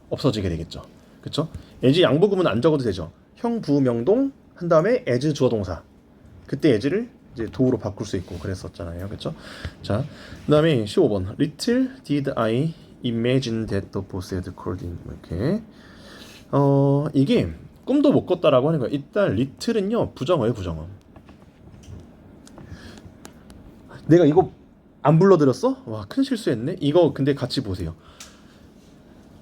[SPEAKER 1] 없어지게 되겠죠. 그렇죠? as 양보구문 안 적어도 되죠. 형 부명동 한 다음에 as 주어동사. 그때 as를 이제 do로 바꿀 수 있고 그랬었잖아요. 그렇죠? 자, 그다음에 15번. Little did I imagine that the boss had called in. 이렇게. 이게 꿈도 못 꿨다라고 하는 거예요. 일단 little은요 부정어예요, 부정어. 내가 이거 안 불러드렸어? 와, 큰 실수했네. 이거 근데 같이 보세요.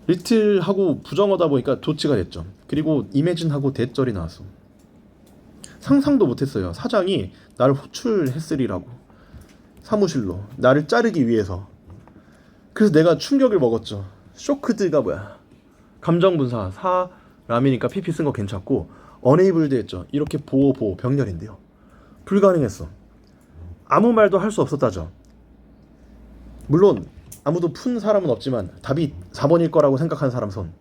[SPEAKER 1] 리틀하고 부정어다 보니까 도치가 됐죠. 그리고 imagine하고 대절이 나왔어. 상상도 못했어요. 사장이 나를 호출했으리라고 사무실로 나를 자르기 위해서. 그래서 내가 충격을 먹었죠. 쇼크드가 뭐야? 감정분사 사람이니까 PP 쓴 거 괜찮고 unable도 했죠. 이렇게 보호 병렬인데요. 불가능했어. 아무 말도 할 수 없었다죠. 물론 아무도 푼 사람은 없지만 답이 4번일 거라고 생각하는 사람 손.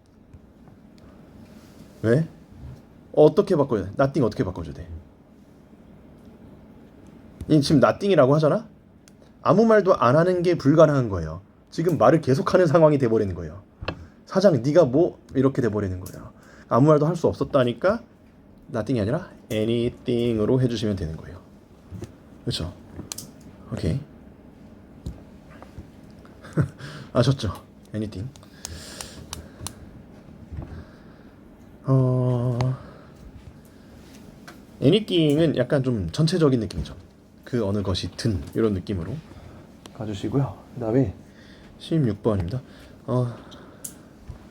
[SPEAKER 1] 왜? 어떻게 바꿔야 돼? nothing 어떻게 바꿔줘야 돼? 지금 nothing이라고 하잖아? 아무 말도 안 하는 게 불가능한 거예요. 지금 말을 계속하는 상황이 돼버리는 거예요. 사장 네가 뭐 이렇게 돼버리는 거예요. 아무 말도 할 수 없었다니까 nothing이 아니라 anything으로 해주시면 되는 거예요. 그렇죠? 오케이. 아셨죠? anything. anything은 약간 좀 전체적인 느낌이죠. 그 어느 것이 든 이런 느낌으로 가주시고요. 그 다음에 16번입니다.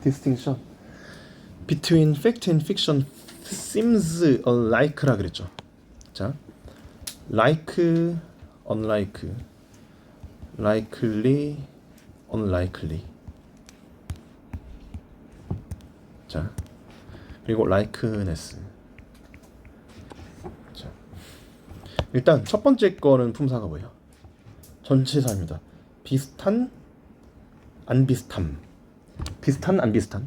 [SPEAKER 1] distinction between fact and fiction seems alike라 그랬죠. 자, like, unlike, likely, unlikely. 자, 그리고 likeness. 자, 일단 첫 번째 거는 품사가 뭐예요? 전치사입니다. 비슷한, 안 비슷함. 비슷한, 안 비슷한.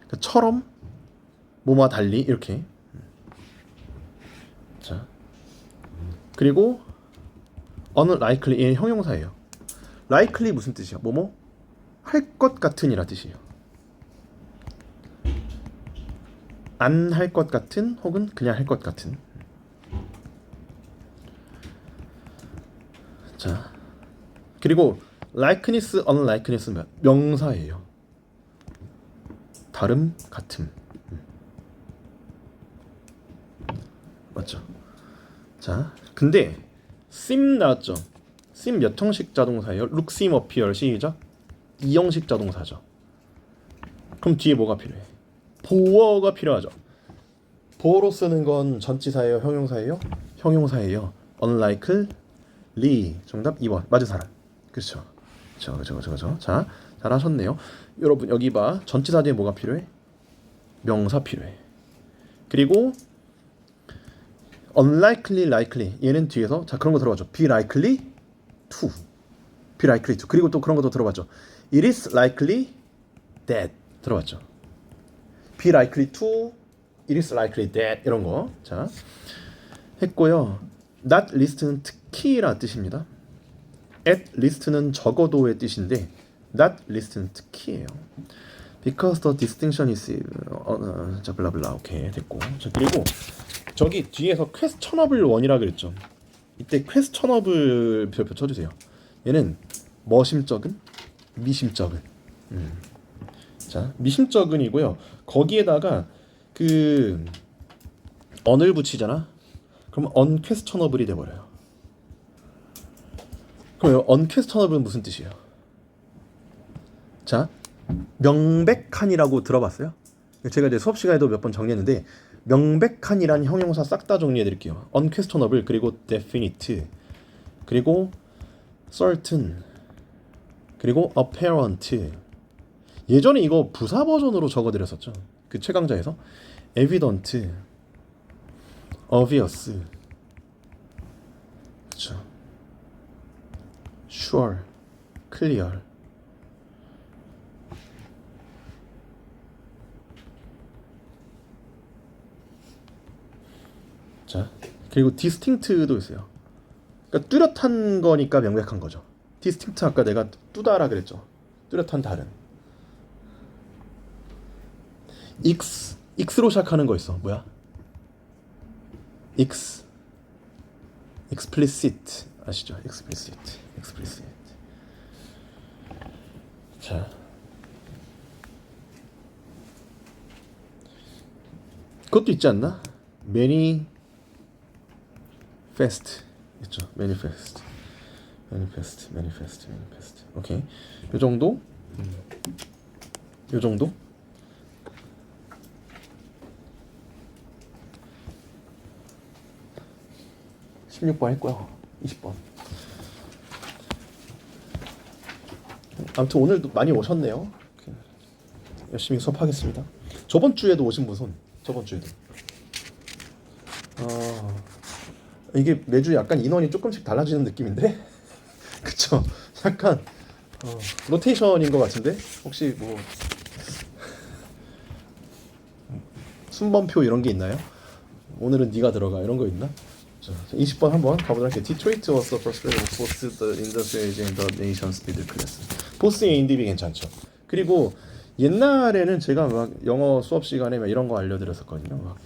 [SPEAKER 1] 그러니까 처럼, 뭐뭐와 달리 이렇게. 자, 그리고 unlikely 형용사예요. likely 무슨 뜻이야? 뭐뭐 할 것 같은이라 뜻이에요. 안 할 것 같은 혹은 그냥 할 것 같은. 자, 그리고 likeness, unlikeness는 명사예요. 다름, 같음. 맞죠? 자, 근데 seem 나왔죠? seem 몇 형식 자동사예요? look, seem, appear. 시작. 2형식 자동사죠. 그럼 뒤에 뭐가 필요해? 보어가 필요하죠. 보어로 쓰는 건 전치사예요, 형용사예요? 형용사예요. unlikely. 정답 2번. 맞은 사람. 그렇죠. 그렇죠. 자, 잘하셨네요. 여러분 여기 봐. 전치사 뒤에 뭐가 필요해? 명사 필요해. 그리고 unlikely, likely. 얘는 뒤에서 자 그런 거 들어봤죠. be likely to. be likely to. 그리고 또 그런 것도 들어봤죠. it is likely that. 들어봤죠. be likely to, it is likely that 이런 거. 자, 했고요. not least는 특히라 뜻입니다. at least는 적어도의 뜻인데 not least는 특히예요. because the distinction is 자 블라블라. 오케이 됐고. 자 그리고 저기 뒤에서 questionable one이라 그랬죠. 이때 questionable 별표 쳐주세요. 얘는 머심적은, 미심적은. 자 미심적은이고요. 거기에다가 그 on을 붙이잖아. 그럼 unquestionable이 돼버려요. 그럼 unquestionable은 무슨 뜻이에요? 자 명백한이라고 들어봤어요? 제가 이제 수업 시간에도 몇 번 정리했는데 명백한이란 형용사 싹 다 정리해 드릴게요. unquestionable 그리고 definite 그리고 certain 그리고 apparent. 예전에 이거 부사 버전으로 적어 드렸었죠. 그 최강자에서 evident, obvious, 그렇죠. sure, clear. 자, 그리고 distinct도 있어요. 그러니까 뚜렷한 거니까 명백한 거죠. distinct 아까 내가 뚜다라 그랬죠. 뚜렷한 다른. x로 시작하는 거 있어. 뭐야? explicit 아시죠? explicit. 자, 그것도 있지 않나? manifest 있죠. manifest. 오케이. 요 정도? 요 정도? 16번 했고요. 20번. 아무튼 오늘도 많이 오셨네요. 열심히 수업하겠습니다. 저번 주에도 오신 분 손. 저번 주에도. 이게 매주 약간 인원이 조금씩 달라지는 느낌인데, 그쵸? 약간 로테이션인 것 같은데, 혹시 뭐 순번표 이런 게 있나요? 오늘은 네가 들어가 이런 거 있나? 자, 20번 한번 가보도록 할게요. Detroit was the first building post the industrial age in the nation's middle class. 포스의 인디비 괜찮죠. 그리고 옛날에는 제가 막 영어 수업 시간에 막 이런 거 알려드렸었거든요. 막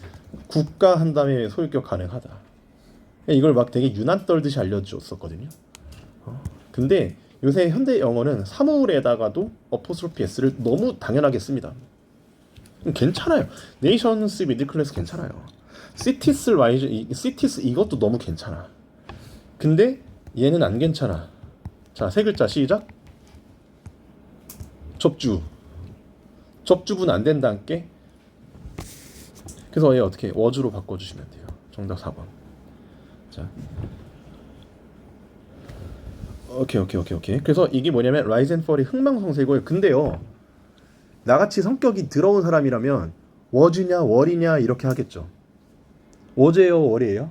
[SPEAKER 1] 국가 한 다음에 소유격 가능하다. 이걸 막 되게 유난 떨듯이 알려줬었거든요. 근데 요새 현대 영어는 사물에다가도 어포스트로피 s를 너무 당연하게 씁니다. 괜찮아요. 네이션스 미들 클래스 괜찮아요. 시티스 이것도 너무 괜찮아. 근데 얘는 안 괜찮아. 자, 세 글자 시작. 접주분 안 된다는 게. 그래서 얘 어떻게 워즈로 바꿔주시면 돼요. 정답 4번. 자, 오케이. 그래서 이게 뭐냐면 rise and fall이 흥망성쇠고요. 근데요, 나같이 성격이 더러운 사람이라면 워즈냐 월이냐 이렇게 하겠죠. 워즈예요, 월이에요?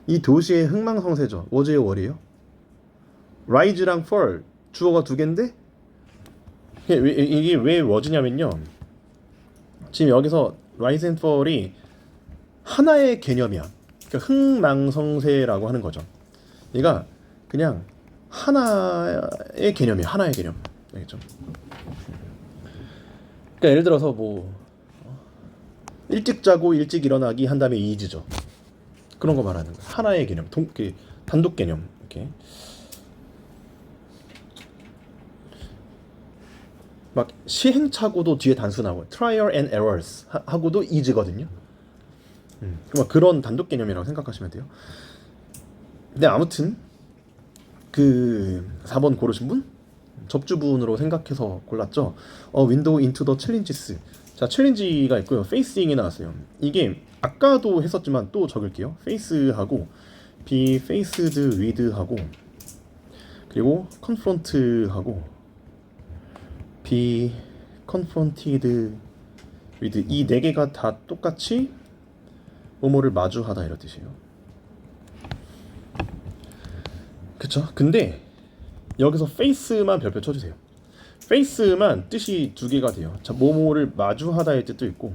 [SPEAKER 1] 이 도시의 흥망성쇠죠. 워즈예요, 월이에요? rise랑 fall 주어가 두 개인데 이게 왜 워즈냐면요. 지금 여기서 rise and fall이 하나의 개념이야. 그러니까 흥망성쇠라고 하는 거죠. 얘가 그냥 하나의 개념이야. 하나의 개념. 알겠죠? 그러니까 예를 들어서 뭐 일찍 자고 일찍 일어나기 한 다음에 is죠. 그런 거 말하는 거예요. 하나의 개념, 단독 개념. 이렇게 막 시행착오도 뒤에 단수 나오고 trial and errors 하고도 is거든요. 그런 단독 개념이라고 생각하시면 돼요. 근데 아무튼 그 4번 고르신 분 접주분으로 생각해서 골랐죠. 윈도우 인투 더 챌린지스. 자, 챌린지가 있고요. 페이싱이 나왔어요. 이게 아까도 했었지만 또 적을게요. 페이스하고 be faced with 하고 그리고 confront하고 be confronted with 이 네 개가 다 똑같이 뭐뭐를 마주하다 이런 뜻이에요. 그쵸? 근데 여기서 face만 별표 쳐주세요. face만 뜻이 두 개가 돼요. 자, 뭐뭐를 마주하다의 뜻도 있고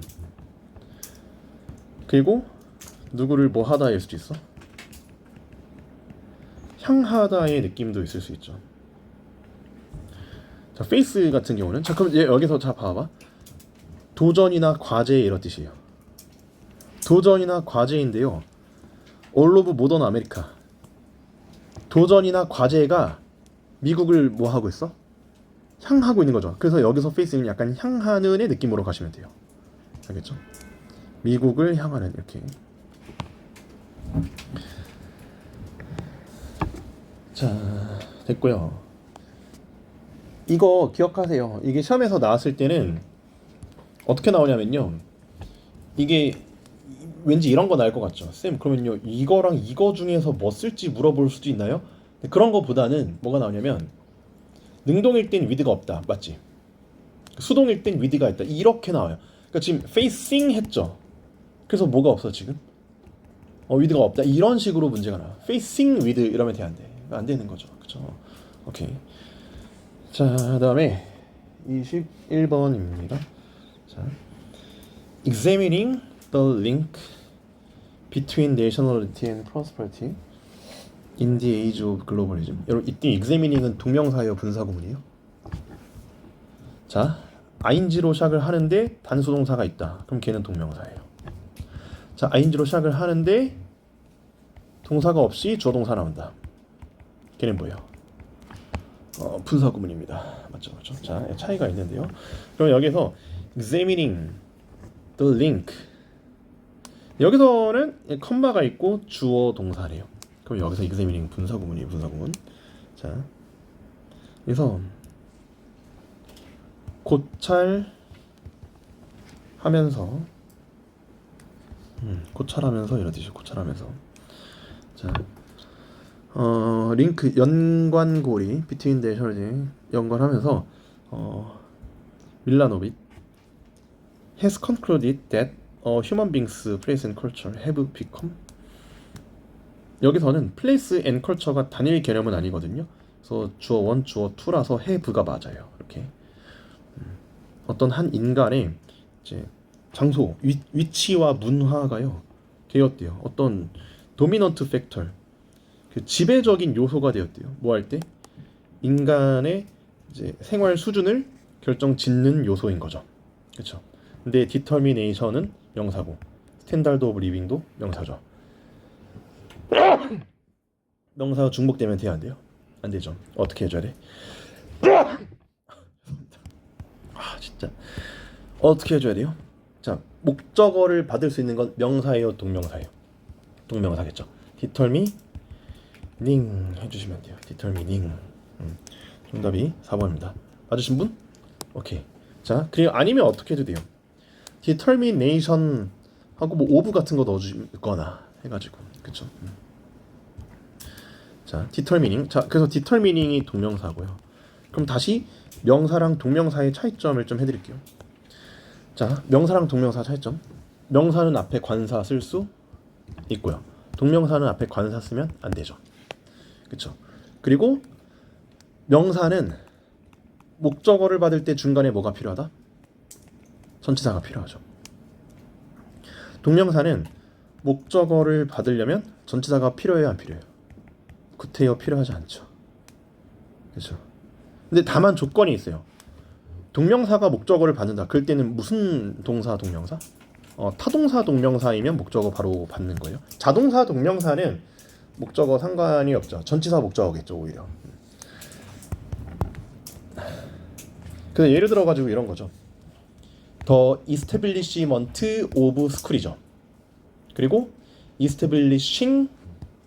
[SPEAKER 1] 그리고 누구를 뭐 하다일 수도 있어. 향하다의 느낌도 있을 수 있죠. 자, face 같은 경우는 자 그럼 여기서 자 봐봐. 도전이나 과제 이런 뜻이에요. 도전이나 과제인데요. All of Modern America. 도전이나 과제가 미국을 뭐 하고 있어? 향하고 있는 거죠. 그래서 여기서 face는 약간 향하는의 느낌으로 가시면 돼요. 알겠죠? 미국을 향하는 이렇게. 자, 됐고요. 이거 기억하세요. 이게 시험에서 나왔을 때는 어떻게 나오냐면요. 이게 왠지 이런 거 나올 것 같죠. 쌤, 그러면요 이거랑 이거 중에서 뭐 쓸지 물어볼 수도 있나요? 그런 거보다는 뭐가 나오냐면 능동일 땐 with가 없다. 맞지? 수동일 땐 with가 있다. 이렇게 나와요. 그러니까 지금 facing 했죠. 그래서 뭐가 없어 지금? with가 없다. 이런 식으로 문제가 나와. facing with 이러면 돼 안 돼? 안 되는 거죠. 그렇죠? 오케이. 자, 그다음에 21번입니다. 자, examining the link between nationality and prosperity in the age of globalism. 여러분 이때 examining은 동명사예요, 분사구문이에요? 자, ing로 시작을 하는데 단수동사가 있다. 그럼 걔는 동명사예요. 자, ing로 시작을 하는데 동사가 없이 주어동사 나온다. 걔는 뭐예요? 분사구문입니다. 맞죠, 그렇죠? 자, 차이가 있는데요. 그럼 여기서 examining the link 여기서는 컴마가 있고 주어 동사래요. 그럼 여기서 examining 분사구문이에요. 분사구문. 자, 그래서 고찰하면서 고찰하면서 이런 뜻이죠. 고찰하면서. 자, 링크 연관고리 between the shores 연관하면서 밀라노빗 has concluded that human beings, place and culture have become 여기서는 place and culture가 단일 개념은 아니거든요. 그래서 주어 1, 주어 2라서 have가 맞아요. 이렇게 어떤 한 인간의 이제 장소, 위치와 문화가요 되었대요. 어떤 도미넌트 팩터, 그 지배적인 요소가 되었대요. 뭐 할 때? 인간의 이제 생활 수준을 결정짓는 요소인 거죠. 그렇죠? 근데 determination은 명사고, standard of living도 명사죠. 명사가 중복되면 돼야 안 돼요? 안 되죠. 어떻게 해줘야 돼? 진짜 어떻게 해줘야 돼요? 자, 목적어를 받을 수 있는 건 명사예요, 동명사예요? 동명사겠죠. determining 해주시면 돼요. determining. 정답이 4번입니다. 맞으신 분? 오케이. 자, 그리고 아니면 어떻게 해도 돼요? determination 하고 뭐 of 같은 거 넣어주거나 해가지고, 그쵸? 자, determining. 자, 그래서 determining이 동명사고요. 그럼 다시 명사랑 동명사의 차이점을 좀 해드릴게요. 자, 명사랑 동명사 차이점. 명사는 앞에 관사 쓸 수 있고요. 동명사는 앞에 관사 쓰면 안 되죠. 그쵸? 그리고 명사는 목적어를 받을 때 중간에 뭐가 필요하다? 전치사가 필요하죠. 동명사는 목적어를 받으려면 전치사가 필요해요, 안 필요해요? 구태여 필요하지 않죠. 그렇죠? 근데 다만 조건이 있어요. 동명사가 목적어를 받는다. 그럴 때는 무슨 동사, 동명사? 타동사 동명사이면 목적어 바로 받는 거예요. 자동사 동명사는 목적어 상관이 없죠. 전치사 목적어겠죠 오히려. 그래서 예를 들어 가지고 이런 거죠. The establishment of school이죠. 그리고 establishing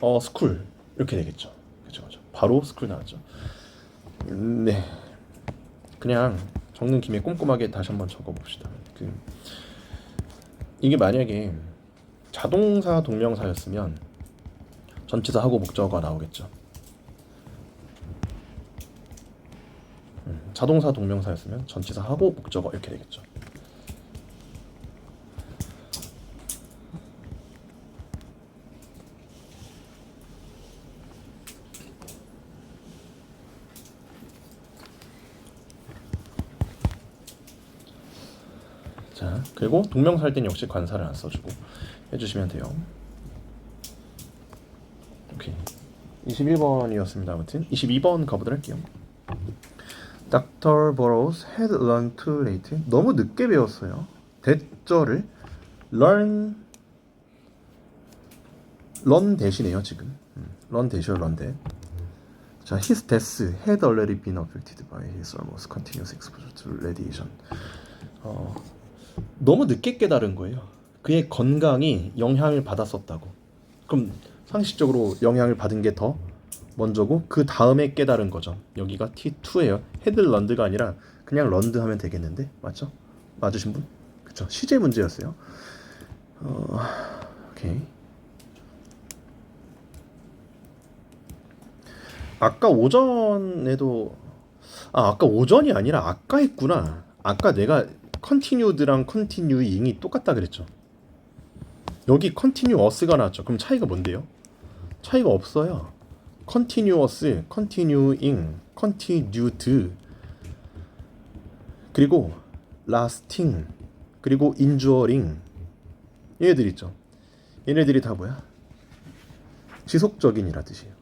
[SPEAKER 1] a school 이렇게 되겠죠. 그렇죠. 바로 school 나왔죠. 네. 그냥 적는 김에 꼼꼼하게 다시 한번 적어봅시다. 이게 만약에 자동사 동명사였으면 전치사하고 목적어가 나오겠죠. 자동사 동명사였으면 전치사하고 목적어 이렇게 되겠죠. 자, 그리고 동명사 할 때는 역시 관사를 안 써주고 해주시면 돼요. 오케이. 21번이었습니다. 아무튼 22번 가보도록 할게요. Dr. Burrows had learned too late. 너무 늦게 배웠어요. 대절을 learn 대시네요 지금. learn 대시요 learn 대. 자, his death had already been affected by his almost continuous exposure to radiation. 너무 늦게 깨달은 거예요. 그의 건강이 영향을 받았었다고. 그럼 상식적으로 영향을 받은 게 더 먼저고 그 다음에 깨달은 거죠. 여기가 T2예요. 헤드 런드가 아니라 그냥 런드 하면 되겠는데 맞죠? 맞으신 분? 그쵸? 시제 문제였어요. 오케이. 아까 오전에도 아까 오전이 아니라 아까 했구나. 아까 내가 continued랑 continuing이 똑같다 그랬죠. 여기 continuous가 나왔죠. 그럼 차이가 뭔데요? 차이가 없어요. continuous, continuing, continued 그리고 lasting 그리고 enduring 얘네들 있죠. 얘네들이 다 뭐야? 지속적인이라 뜻이에요.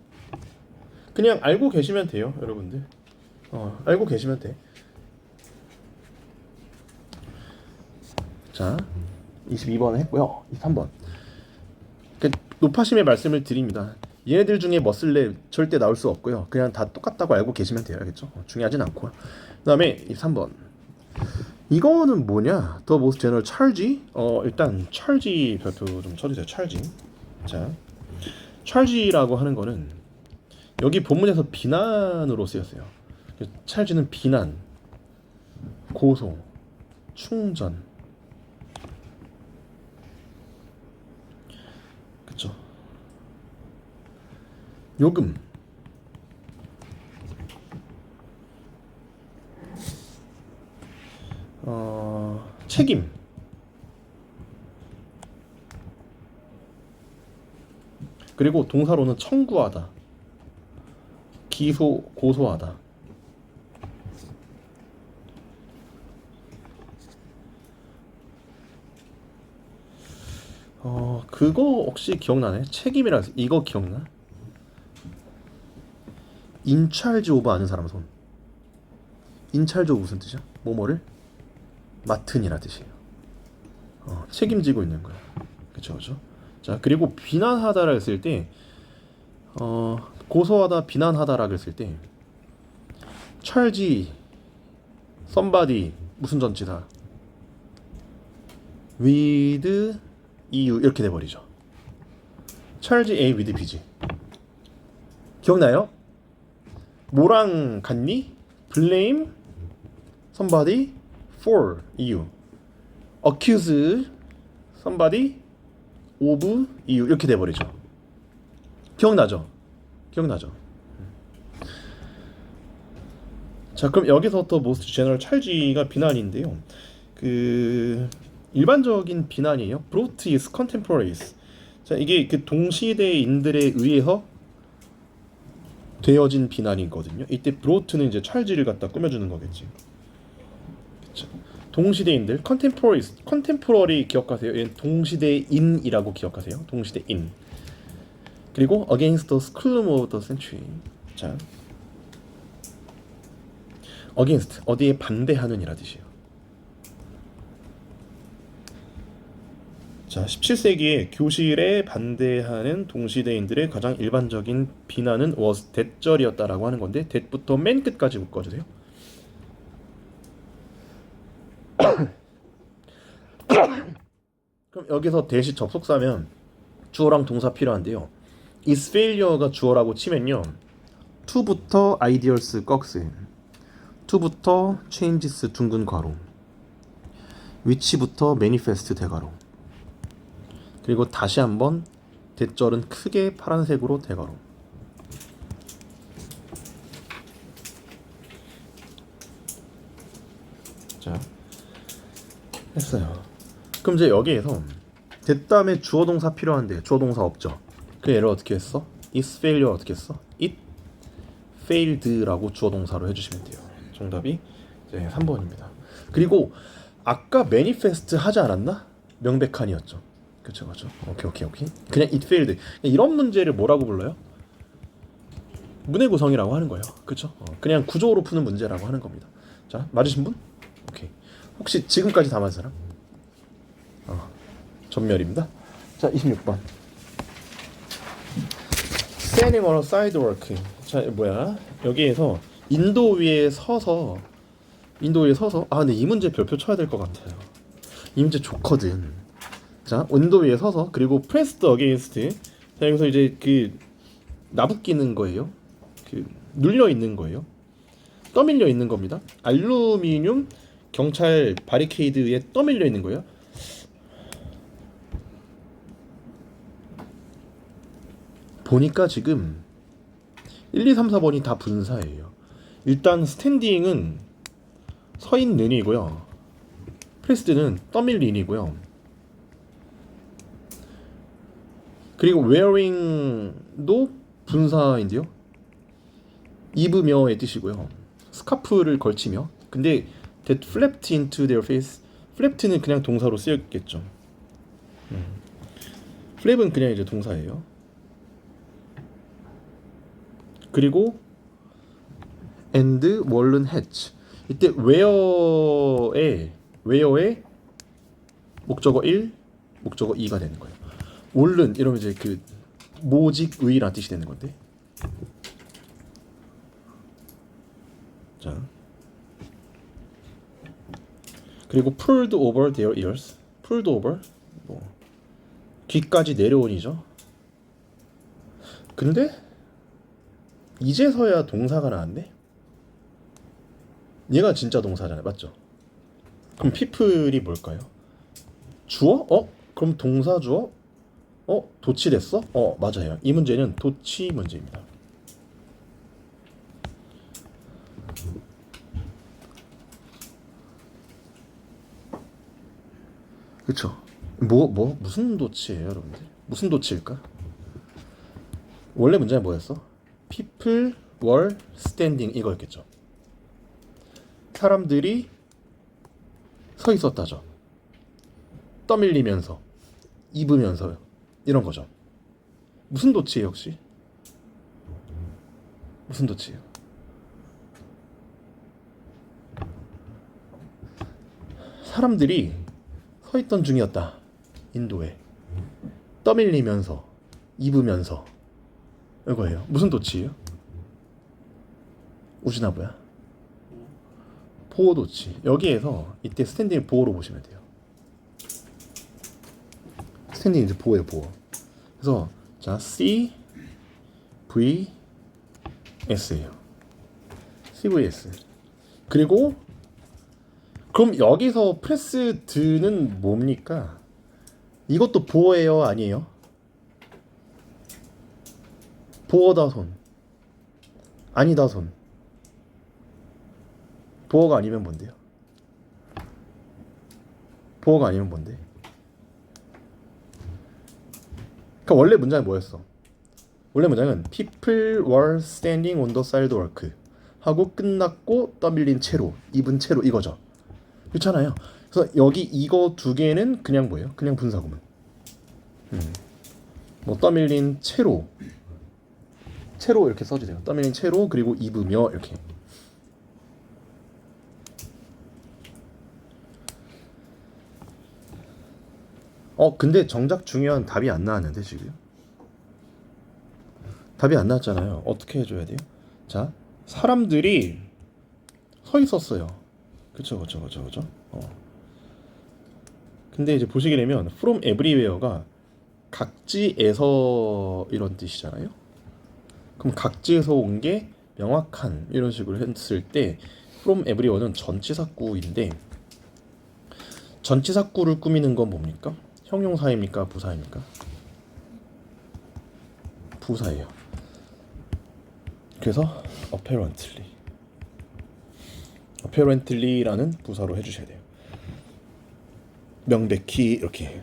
[SPEAKER 1] 그냥 알고 계시면 돼요, 여러분들. 알고 계시면 돼. 자, 22번 했고요. 23번. 노파심의 말씀을 드립니다. 얘네들 중에 머슬랩 절대 나올 수 없고요. 그냥 다 똑같다고 알고 계시면 돼요. 알겠죠? 중요하진 않고요. 그 다음에 23번. 이거는 뭐냐? The most general charge? 일단 charge 별표 좀 쳐주세요. charge. 자, charge라고 하는 거는 여기 본문에서 비난으로 쓰였어요. charge는 비난, 고소, 충전. 그쵸? 요금. 책임. 그리고 동사로는 청구하다. 기소, 고소하다. 그거 혹시 기억나네? 책임이라 이거 기억나? 인찰지 오버 아는 사람 손. 인찰지 오버 무슨 뜻이야? 뭐뭐를 맡은이라 뜻이에요. 책임지고 있는 거야. 그쵸. 자, 그리고 비난하다라 했을 때 고소하다, 비난하다라 했을 때 charge somebody 무슨 전치사 with EU 이렇게 돼버리죠. charge A with B지. 기억나요? 뭐랑 같니? blame somebody for EU, accuse somebody of EU 이렇게 돼버리죠. 기억나죠? 자, 그럼 여기서부터 most general charge가 비난인데요. 일반적인 비난이에요. brought is contemporaries. 자, 이게 그 동시대인들에 의해서 되어진 비난이거든요. 이때 brought는 이제 charge를 갖다 꾸며주는 거겠지. 그쵸? 동시대인들, contemporary 기억하세요. 얘는 동시대인이라고 기억하세요. 동시대인. 그리고 against the school of the century. 자, against 어디에 반대하는이라 뜻이에요. 자, 17세기에 교실에 반대하는 동시대인들의 가장 일반적인 비난은 was 대절이었다라고 하는 건데 that부터 맨 끝까지 묶어주세요. 그럼 여기서 대시 접속사면 주어랑 동사 필요한데요. is failure가 주어라고 치면요. to부터 ideals 꺽스, to부터 changes 둥근 괄호, which부터 manifest 대괄호, 그리고 다시 한번 대절은 크게 파란색으로 대괄호. 자, 했어요. 그럼 이제 여기에서 됐다음에 주어 동사 필요한데 주어 동사 없죠. 그 얘를 어떻게 했어? is failure 어떻게 했어? it failed라고 주어 동사로 해주시면 돼요. 정답이 이제 3번입니다. 그리고 아까 manifest 하지 않았나? 명백한이었죠. 그쵸. 오케이. 그냥 it failed. 이런 문제를 뭐라고 불러요? 문해 구성이라고 하는 거예요. 그쵸? 그냥 구조로 푸는 문제라고 하는 겁니다. 자, 맞으신 분? 오케이. 혹시 지금까지 다 맞은 사람? 전멸입니다. 자, 26번. Standing on a sidewalk. 자, 뭐야? 여기에서 인도 위에 서서 근데 이 문제 별표 쳐야 될 것 같아요. 이 문제 좋거든. 자, 인도 위에 서서 그리고 pressed against. 자, 여기서 이제 그 나부끼는 거예요. 그 눌려 있는 거예요. 떠밀려 있는 겁니다. 알루미늄 경찰 바리케이드에 떠밀려 있는 거예요. 보니까 지금 1, 2, 3, 4번이 다 분사예요. 일단 스탠딩은 서 있는이고요. 프레스드는 떠밀린이고요. 그리고 wearing도 분사인데요. 입으며의 뜻이고요. 스카프를 걸치며. 근데 that flapped into their face. flapped는 그냥 동사로 쓰였겠죠. flap은 그냥 이제 동사예요. 그리고 and worn hats. 이때 wear의 목적어 1, 목적어 2가 되는 거예요. worn 이러면 이제 그 모직의라는 뜻이 되는 건데. 자. 그리고 pulled over their ears. pulled over 뭐 귀까지 내려온이죠. 근데 이제서야 동사가 나왔네. 얘가 진짜 동사잖아요, 맞죠? 그럼 people이 뭘까요? 주어? 그럼 동사 주어? 도치됐어? 맞아요. 이 문제는 도치 문제입니다. 그쵸? 무슨 도치예요, 여러분들? 무슨 도치일까? 원래 문제는 뭐였어? People were standing 이거였겠죠. 사람들이 서 있었다죠. 떠밀리면서, 입으면서 이런 거죠. 무슨 도치예요, 혹시? 무슨 도치예요? 사람들이 서 있던 중이었다. 인도에 떠밀리면서, 입으면서 이거예요. 무슨 도치예요? 우주나보야? 보호 도치. 여기에서 이때 스탠딩 보호로 보시면 돼요. 스탠딩 이제 보호예요, 보호. 그래서 자 CVS예요. CVS. 그리고 그럼 여기서 프레스드는 뭡니까? 이것도 보호예요, 아니에요? 보호다 손. 아니다 손. 보호가 아니면 뭔데요? 보호가 아니면 뭔데? 그러니까 원래 문장이 뭐였어? 원래 문장은 People were standing on the sidewalk 하고 끝났고 떠밀린 채로, 입은 채로 이거죠. 그렇잖아요. 그래서 여기 이거 두 개는 그냥 뭐예요? 그냥 분사구문. 뭐 떠밀린 채로 이렇게 써주세요. 떠밀린 채로 그리고 입으며 이렇게. 근데 정작 중요한 답이 안 나왔는데 지금 답이 안 나왔잖아요. 어떻게 해줘야 돼요? 자, 사람들이 서 있었어요. 그쵸. 근데 이제 보시게 되면 from everywhere가 각지에서 이런 뜻이잖아요. 그럼 각지에서 온 게 명확한 이런 식으로 했을 때 from everywhere는 전치사구인데 전치사구를 꾸미는 건 뭡니까? 형용사입니까? 부사입니까? 부사예요. 그래서 apparently라는 부사로 해주셔야 돼요. 명백히 이렇게.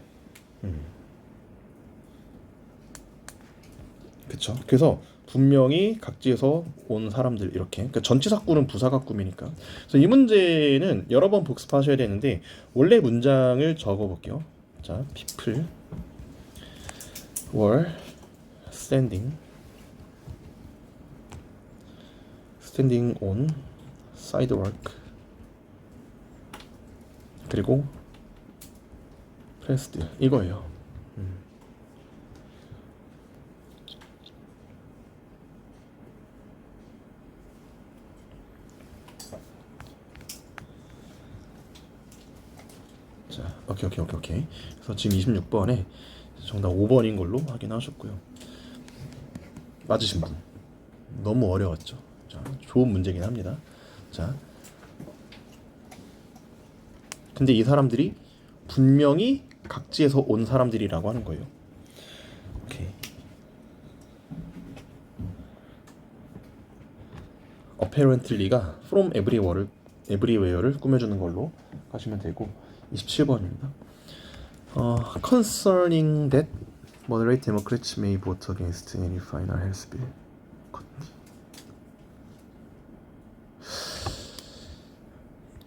[SPEAKER 1] 그쵸? 그래서 분명히 각지에서 온 사람들 이렇게. 그러니까 전치사구는 부사가 꾸미니까. 그래서 이 문제는 여러 번 복습하셔야 되는데 원래 문장을 적어볼게요. 자, people were standing on sidewalk 그리고 pressed 이거예요. 자, 오케이. 그래서 지금 26번에 정답 5번인 걸로 확인하셨고요. 맞으신 분. 너무 어려웠죠. 자, 좋은 문제긴 합니다. 자, 근데 이 사람들이 분명히 각지에서 온 사람들이라고 하는 거예요. 오케이. apparently가 from everywhere를 꾸며주는 걸로 가시면 되고 27번입니다. Concerning that moderate Democrats may vote against any final health bill.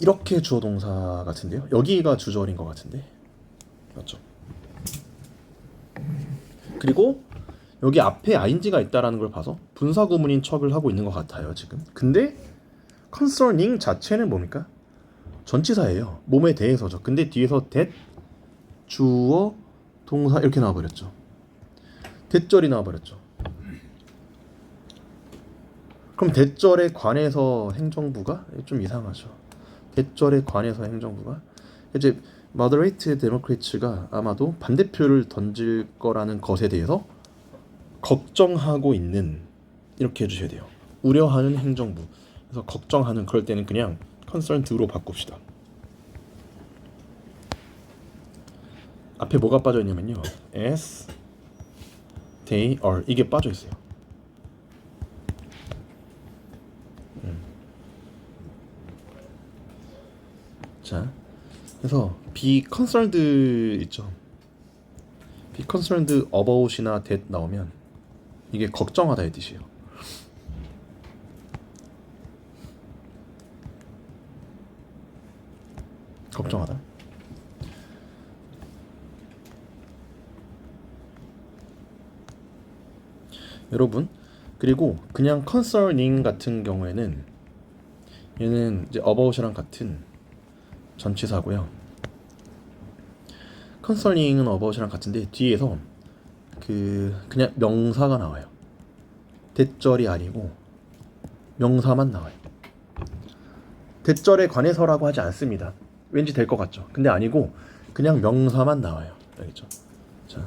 [SPEAKER 1] 이렇게 주어 동사 같은데요. 여기가 주절인 것 같은데 맞죠? 그리고 여기 앞에 ing가 있다라는 걸 봐서 분사 구문인 척을 하고 있는 것 같아요 지금. 근데 concerning 자체는 뭡니까? 전치사예요. 몸에 대해서죠. 근데 뒤에서 that 주어 동사 이렇게 나와버렸죠. 대절이 나와버렸죠. 그럼 대절에 관해서 행정부가 좀 이상하죠. 대절에 관해서 행정부가 이제 moderate democrats가 아마도 반대표를 던질 거라는 것에 대해서 걱정하고 있는 이렇게 해주셔야 돼요. 우려하는 행정부. 그래서 걱정하는 그럴 때는 그냥 concerned로 바꿉시다. 앞에 뭐가 빠져 있냐면요. as they are 이게 빠져 있어요. 자, 그래서 be concerned 있죠. be concerned about이나 that 나오면 이게 걱정하다 이 뜻이에요. 걱정하다. 여러분, 그리고 그냥 concerning 같은 경우에는 얘는 이제 about이랑 같은 전치사고요. concerning은 about이랑 같은데 뒤에서 그냥 명사가 나와요. 대절이 아니고 명사만 나와요. 대절에 관해서라고 하지 않습니다. 왠지 될 것 같죠. 근데 아니고 그냥 명사만 나와요. 알겠죠? 자,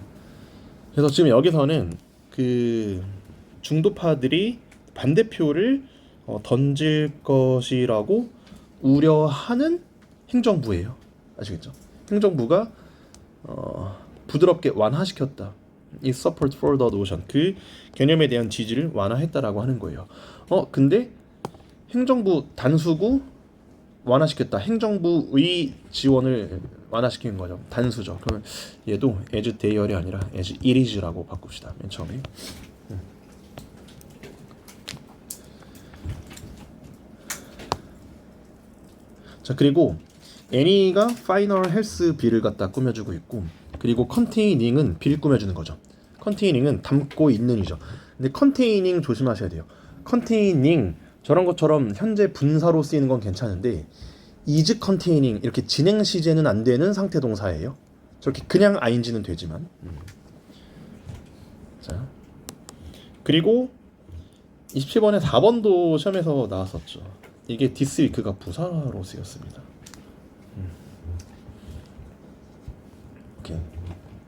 [SPEAKER 1] 그래서 지금 여기서는 그 중도파들이 반대표를 던질 것이라고 우려하는 행정부예요. 아시겠죠? 행정부가 부드럽게 완화시켰다. 이 support for the notion 그 개념에 대한 지지를 완화했다라고 하는 거예요. 근데 행정부 단수구 완화시켰다. 행정부의 지원을 완화시킨 거죠. 단수죠. 그러면 얘도 as they are이 아니라 as it is라고 바꿉시다. 맨 처음에. 자, 그리고 any가 final health bill을 갖다 꾸며주고 있고, 그리고 containing 비를 꾸며주는 거죠. containing은 담고 있는이죠. 근데 containing 조심하셔야 돼요. containing 저런 것처럼 현재 분사로 쓰이는 건 괜찮은데 is containing 이렇게 진행 시제는 안 되는 상태 동사예요. 저렇게 그냥 ing는 되지만. 자, 그리고 27번에 4번도 시험에서 나왔었죠. 이게 this week가 부사로 쓰였습니다. 이렇게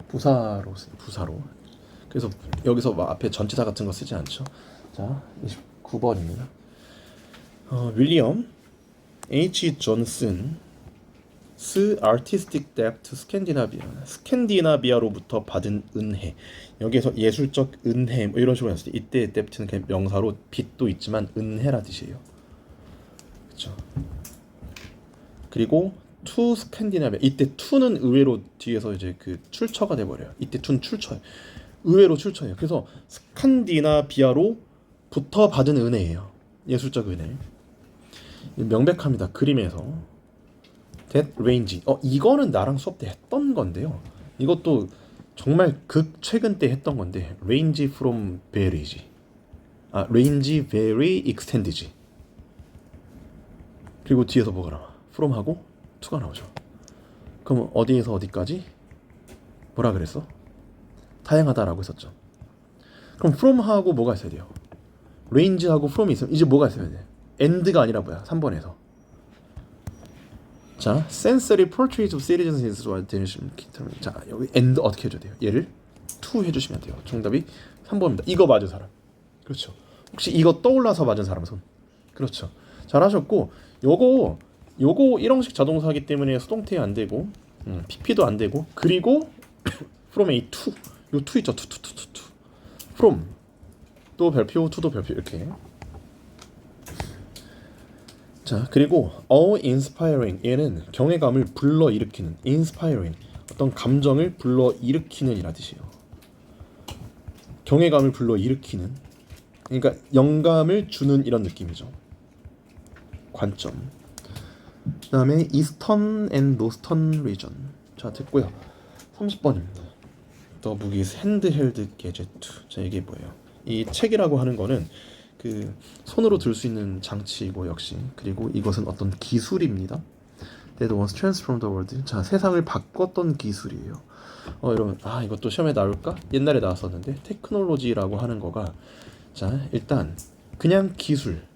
[SPEAKER 1] 부사로. 그래서 여기서 뭐 앞에 전치사 같은 거 쓰지 않죠. 자, 29번입니다. 윌리엄 H. 존슨스 artistic debt to 스캔디나비아로부터 받은 은혜. 여기에서 예술적 은혜 뭐 이런 식으로 했을 때 이때 debt는 그냥 명사로 빚도 있지만 은혜라 뜻이에요. 그렇죠. 그리고 to 스캔디나비아, 이때 to는 의외로 뒤에서 이제 그 출처가 돼 버려요. 이때 to는 출처예요. 의외로 출처예요. 그래서 스칸디나비아로부터 받은 은혜예요. 예술적 은혜. 명백합니다. 그림에서 that range. 이거는 나랑 수업 때 했던 건데요. 이것도 정말 극 최근 때 했던 건데 range from varies. range very extends. 그리고 뒤에서 뭐가 나와? from하고 to가 나오죠. 그럼 어디에서 어디까지? 뭐라 그랬어? 다양하다라고 했었죠. 그럼 from하고 뭐가 있어야 돼요? range하고 from이 있으면 이제 뭐가 있어야 돼? and가 아니라 뭐야? 3번에서. 자, sensory portraits of citizens is what attention. 자, 여기 and 어떻게 해줘야 돼요? 얘를 to 해주시면 돼요. 정답이 3번입니다. 이거 맞은 사람. 그렇죠. 혹시 이거 떠올라서 맞은 사람 손. 그렇죠. 잘하셨고, 요거 1형식 자동사기 때문에 수동태 안 되고, PP도 안 되고, 그리고 from A to, 요 to 있죠. to. from 또 별표, to도 별표 이렇게. 자, 그리고 inspiring, 얘는 경외감을 불러일으키는, inspiring 어떤 감정을 불러일으키는 이라 뜻이에요. 경외감을 불러일으키는, 그러니까 영감을 주는 이런 느낌이죠. 관점. 그 다음에 Eastern and Northern region. 자, 됐고요. 30번입니다. The book is handheld gadget. 자, 이게 뭐예요? 이 책이라고 하는 거는 그 손으로 들 수 있는 장치이고 역시, 그리고 이것은 어떤 기술입니다. That was transformed the world. 자, 세상을 바꿨던 기술이에요. 여러분, 이것도 시험에 나올까? 옛날에 나왔었는데, 테크놀로지라고 하는 거가, 자, 일단 그냥 기술,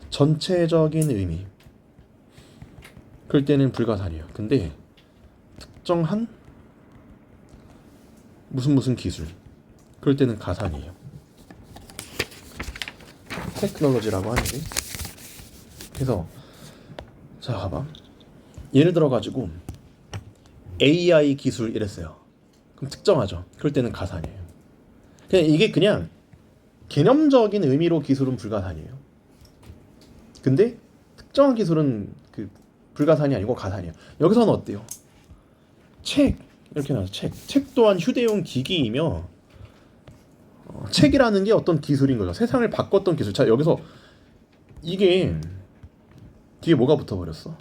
[SPEAKER 1] 전체적인 의미, 그럴 때는 불가산이에요. 근데 특정한 무슨 기술, 그럴 때는 가산이에요. 테크놀로지라고 하는데, 그래서 자, 봐봐. 예를 들어 가지고 AI 기술 이랬어요. 그럼 특정하죠. 그럴 때는 가산이에요. 그냥 이게 그냥 개념적인 의미로 기술은 불가산이에요. 근데 특정한 기술은 그 불가산이 아니고 가산이에요. 여기서는 어때요? 책 이렇게 나와서 책 또한 휴대용 기기이며, 책이라는 게 어떤 기술인 거죠. 세상을 바꿨던 기술. 자, 여기서 이게 뒤에 뭐가 붙어버렸어?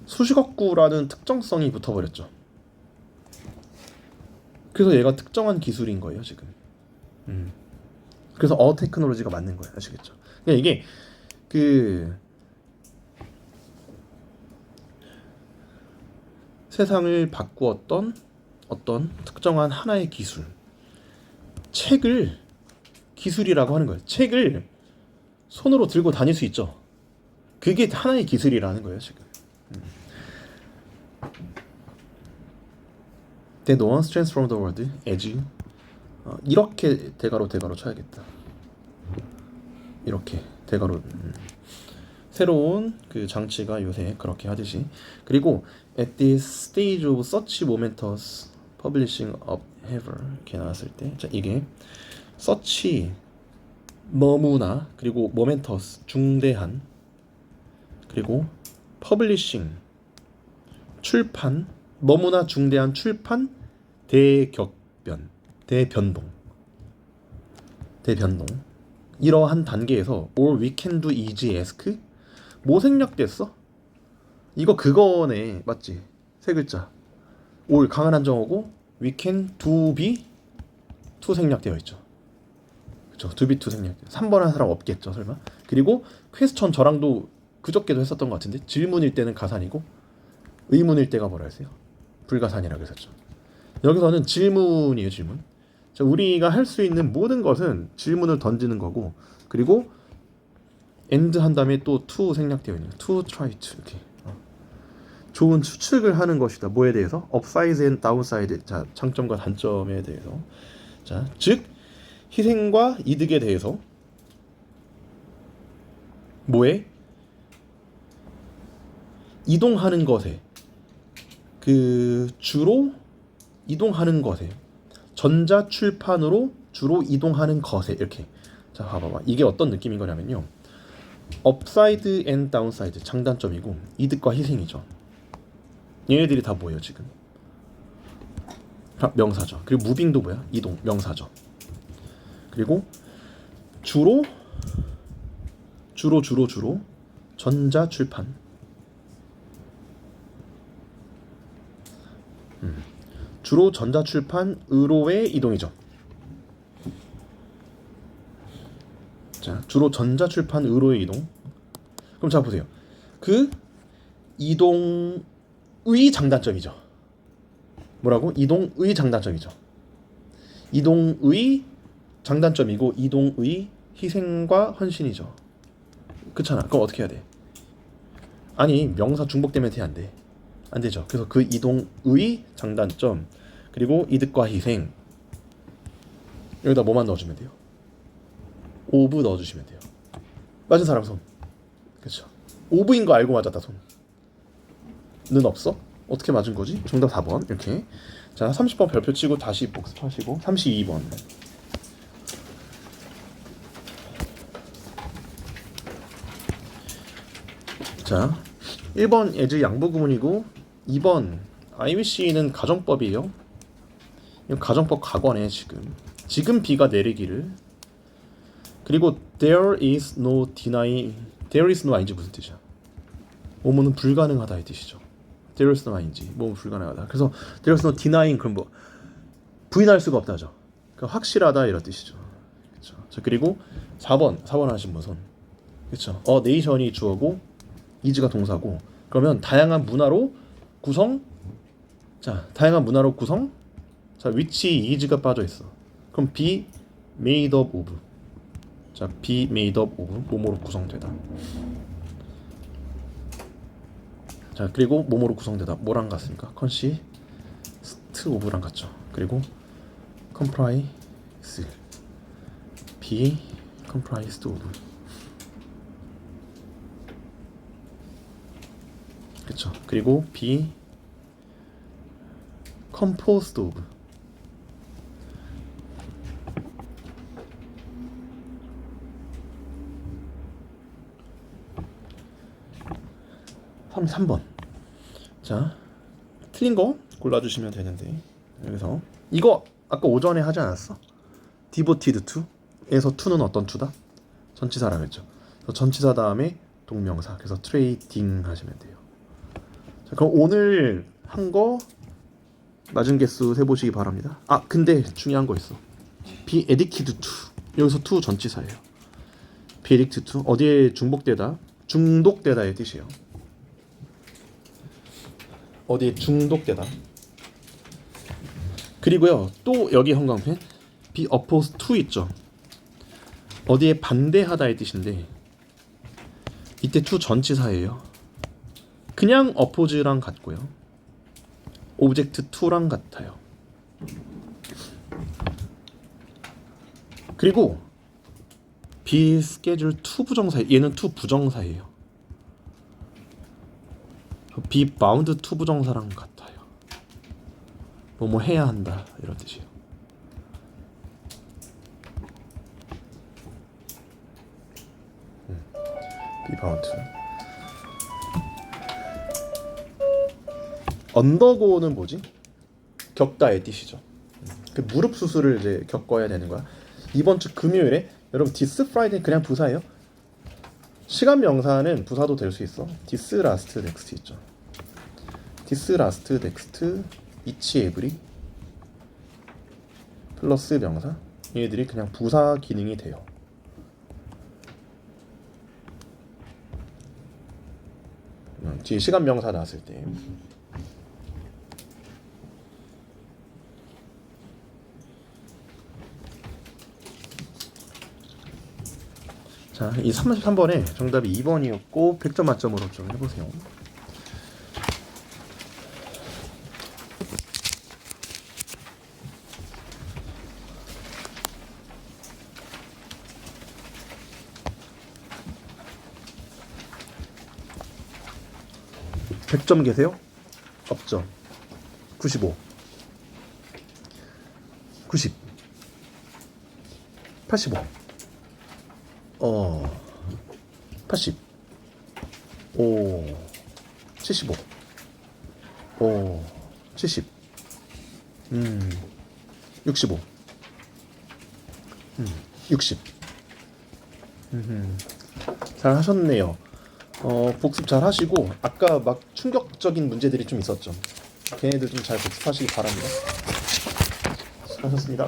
[SPEAKER 1] 수식어구라는 특정성이 붙어버렸죠. 그래서 얘가 특정한 기술인 거예요 지금. 그래서 테크놀로지가 맞는 거예요. 아시겠죠? 그러니까 이게 그 세상을 바꾸었던 어떤 특정한 하나의 기술, 책을 기술이라고 하는 거예요. 책을 손으로 들고 다닐 수 있죠. 그게 하나의 기술이라는 거예요 지금. That once transformed the world as 이렇게 대가로 쳐야겠다. 이렇게 대가로 새로운 그 장치가 요새 그렇게 하듯이. 그리고 at this stage of such momentous publishing of ever 이렇게 나왔을 때, 자, 이게 such 너무나, 그리고 momentous 중대한, 그리고 publishing 출판, 너무나 중대한 출판, 대변동 이러한 단계에서 or we can do easy ask 뭐 생략됐어? 이거 그거네, 맞지? 세 글자. or 강한 한정어고 we can do be to 생략되어 있죠. 그렇죠? to be to 생략. 3번 한 사람 없겠죠, 설마? 그리고 question 저랑도 그저께도 했었던 것 같은데, 질문일 때는 가산이고 의문일 때가 뭐라 했어요? 불가산이라고 했었죠. 여기서는 질문이에요, 질문. 자, 우리가 할 수 있는 모든 것은 질문을 던지는 거고, 그리고 and 한 다음에 또 to 생략되어 있는 to try to 이렇게 좋은 추측을 하는 것이다. 뭐에 대해서? upside and downside. 자, 장점과 단점에 대해서. 자, 즉 희생과 이득에 대해서 뭐에? 이동하는 것에 그 주로 이동하는 것에 전자 출판으로 주로 이동하는 것에 이렇게. 자, 봐봐봐. 이게 어떤 느낌인 거냐면요. 업사이드 앤 다운사이드 장단점이고 이득과 희생이죠. 얘네들이 다 뭐예요 지금? 명사죠. 그리고 무빙도 뭐야? 이동 명사죠. 그리고 주로 전자 출판. 주로 전자 출판으로의 이동이죠. 자, 주로 전자 출판으로의 이동. 그럼 자 보세요. 그 이동의 장단점이죠. 뭐라고? 이동의 장단점이죠. 이동의 장단점이고 이동의 희생과 헌신이죠. 그렇잖아. 그럼 어떻게 해야 돼? 아니 명사 중복되면 돼 안 돼? 안 되죠. 그래서 그 이동의 장단점 그리고 이득과 희생 여기다 뭐만 넣어주면 돼요? 오브 넣어주시면 돼요. 맞은 사람 손. 그렇죠. 오브인 거 알고 맞았다 손. 는 없어? 어떻게 맞은 거지? 정답 4번 이렇게. 자 30번 별표 치고 다시 복습하시고 32번. 자 1번 as 양보구문이고 2번 IBC는 가정법이에요. 이거 가정법 각원에 지금 B가 내리기를. 그리고 there is no a인지 무슨 뜻이야? 뭐뭐는 불가능하다의 뜻이죠. there is no a인지 뭐뭐 불가능하다. 그래서 there is no denying 그럼 뭐 부인할 수가 없다죠. 그러니까 확실하다 이런 뜻이죠. 그렇죠. 자 그리고 4번 하신 분 손. 그렇죠. nation이 주어고 is가 동사고 그러면 다양한 문화로 구성. 자 다양한 문화로 구성. 자 which is가 빠져 있어. 그럼 be made up of. 자 be made up of 뭐뭐로 구성되다. 자 그리고 뭐뭐로 구성되다 뭐랑 같습니까? consist of랑 같죠. 그리고 comprise be comprised of. 그쵸. 그리고 be composed of. (3번) 자 틀린 거 골라주시면 되는데 여기서 이거 아까 오전에 하지 않았어? devoted to에서 to는 어떤 to다? 전치사라고 했죠. 그래서 전치사 다음에 동명사. 그래서 trading 하시면 돼요. 자, 그럼 오늘 한 거 맞은 개수 세보시기 바랍니다. 아 근데 중요한 거 있어. be addicted to 여기서 to 전치사예요. be addicted to 어디에 중독되다의 뜻이에요. 어디에 중독되다. 그리고요 또 여기 형광펜 be opposed to 있죠. 어디에 반대하다의 뜻인데 이때 to 전치사예요. 그냥 oppose랑 같고요. object to랑 같아요. 그리고 be scheduled to 부정사. 얘는 to 부정사예요. be bound to 부정사랑 같아요. 뭐뭐 해야 한다 이런 뜻이에요. be bound to. 언더고는 뭐지? 겪다의 뜻이죠. 그 무릎 수술을 이제 겪어야 되는 거야. 이번 주 금요일에 여러분 this Friday 그냥 부사예요. 시간 명사는 부사도 될 수 있어. this last next 있죠. this last next each every 플러스 명사. 얘네들이 그냥 부사 기능이 돼요. 뒤에 시간 명사 나왔을 때. 자, 이 33번에 정답이 2번이었고 100점 만점으로 좀 해보세요. (100점) 계세요? 없죠. 95, 90, 85, 80, 75, 70, 65, 60. 잘 하셨네요. 복습 잘 하시고 아까 막 충격적인 문제들이 좀 있었죠. 걔네들 좀 잘 복습하시기 바랍니다. 수고하셨습니다.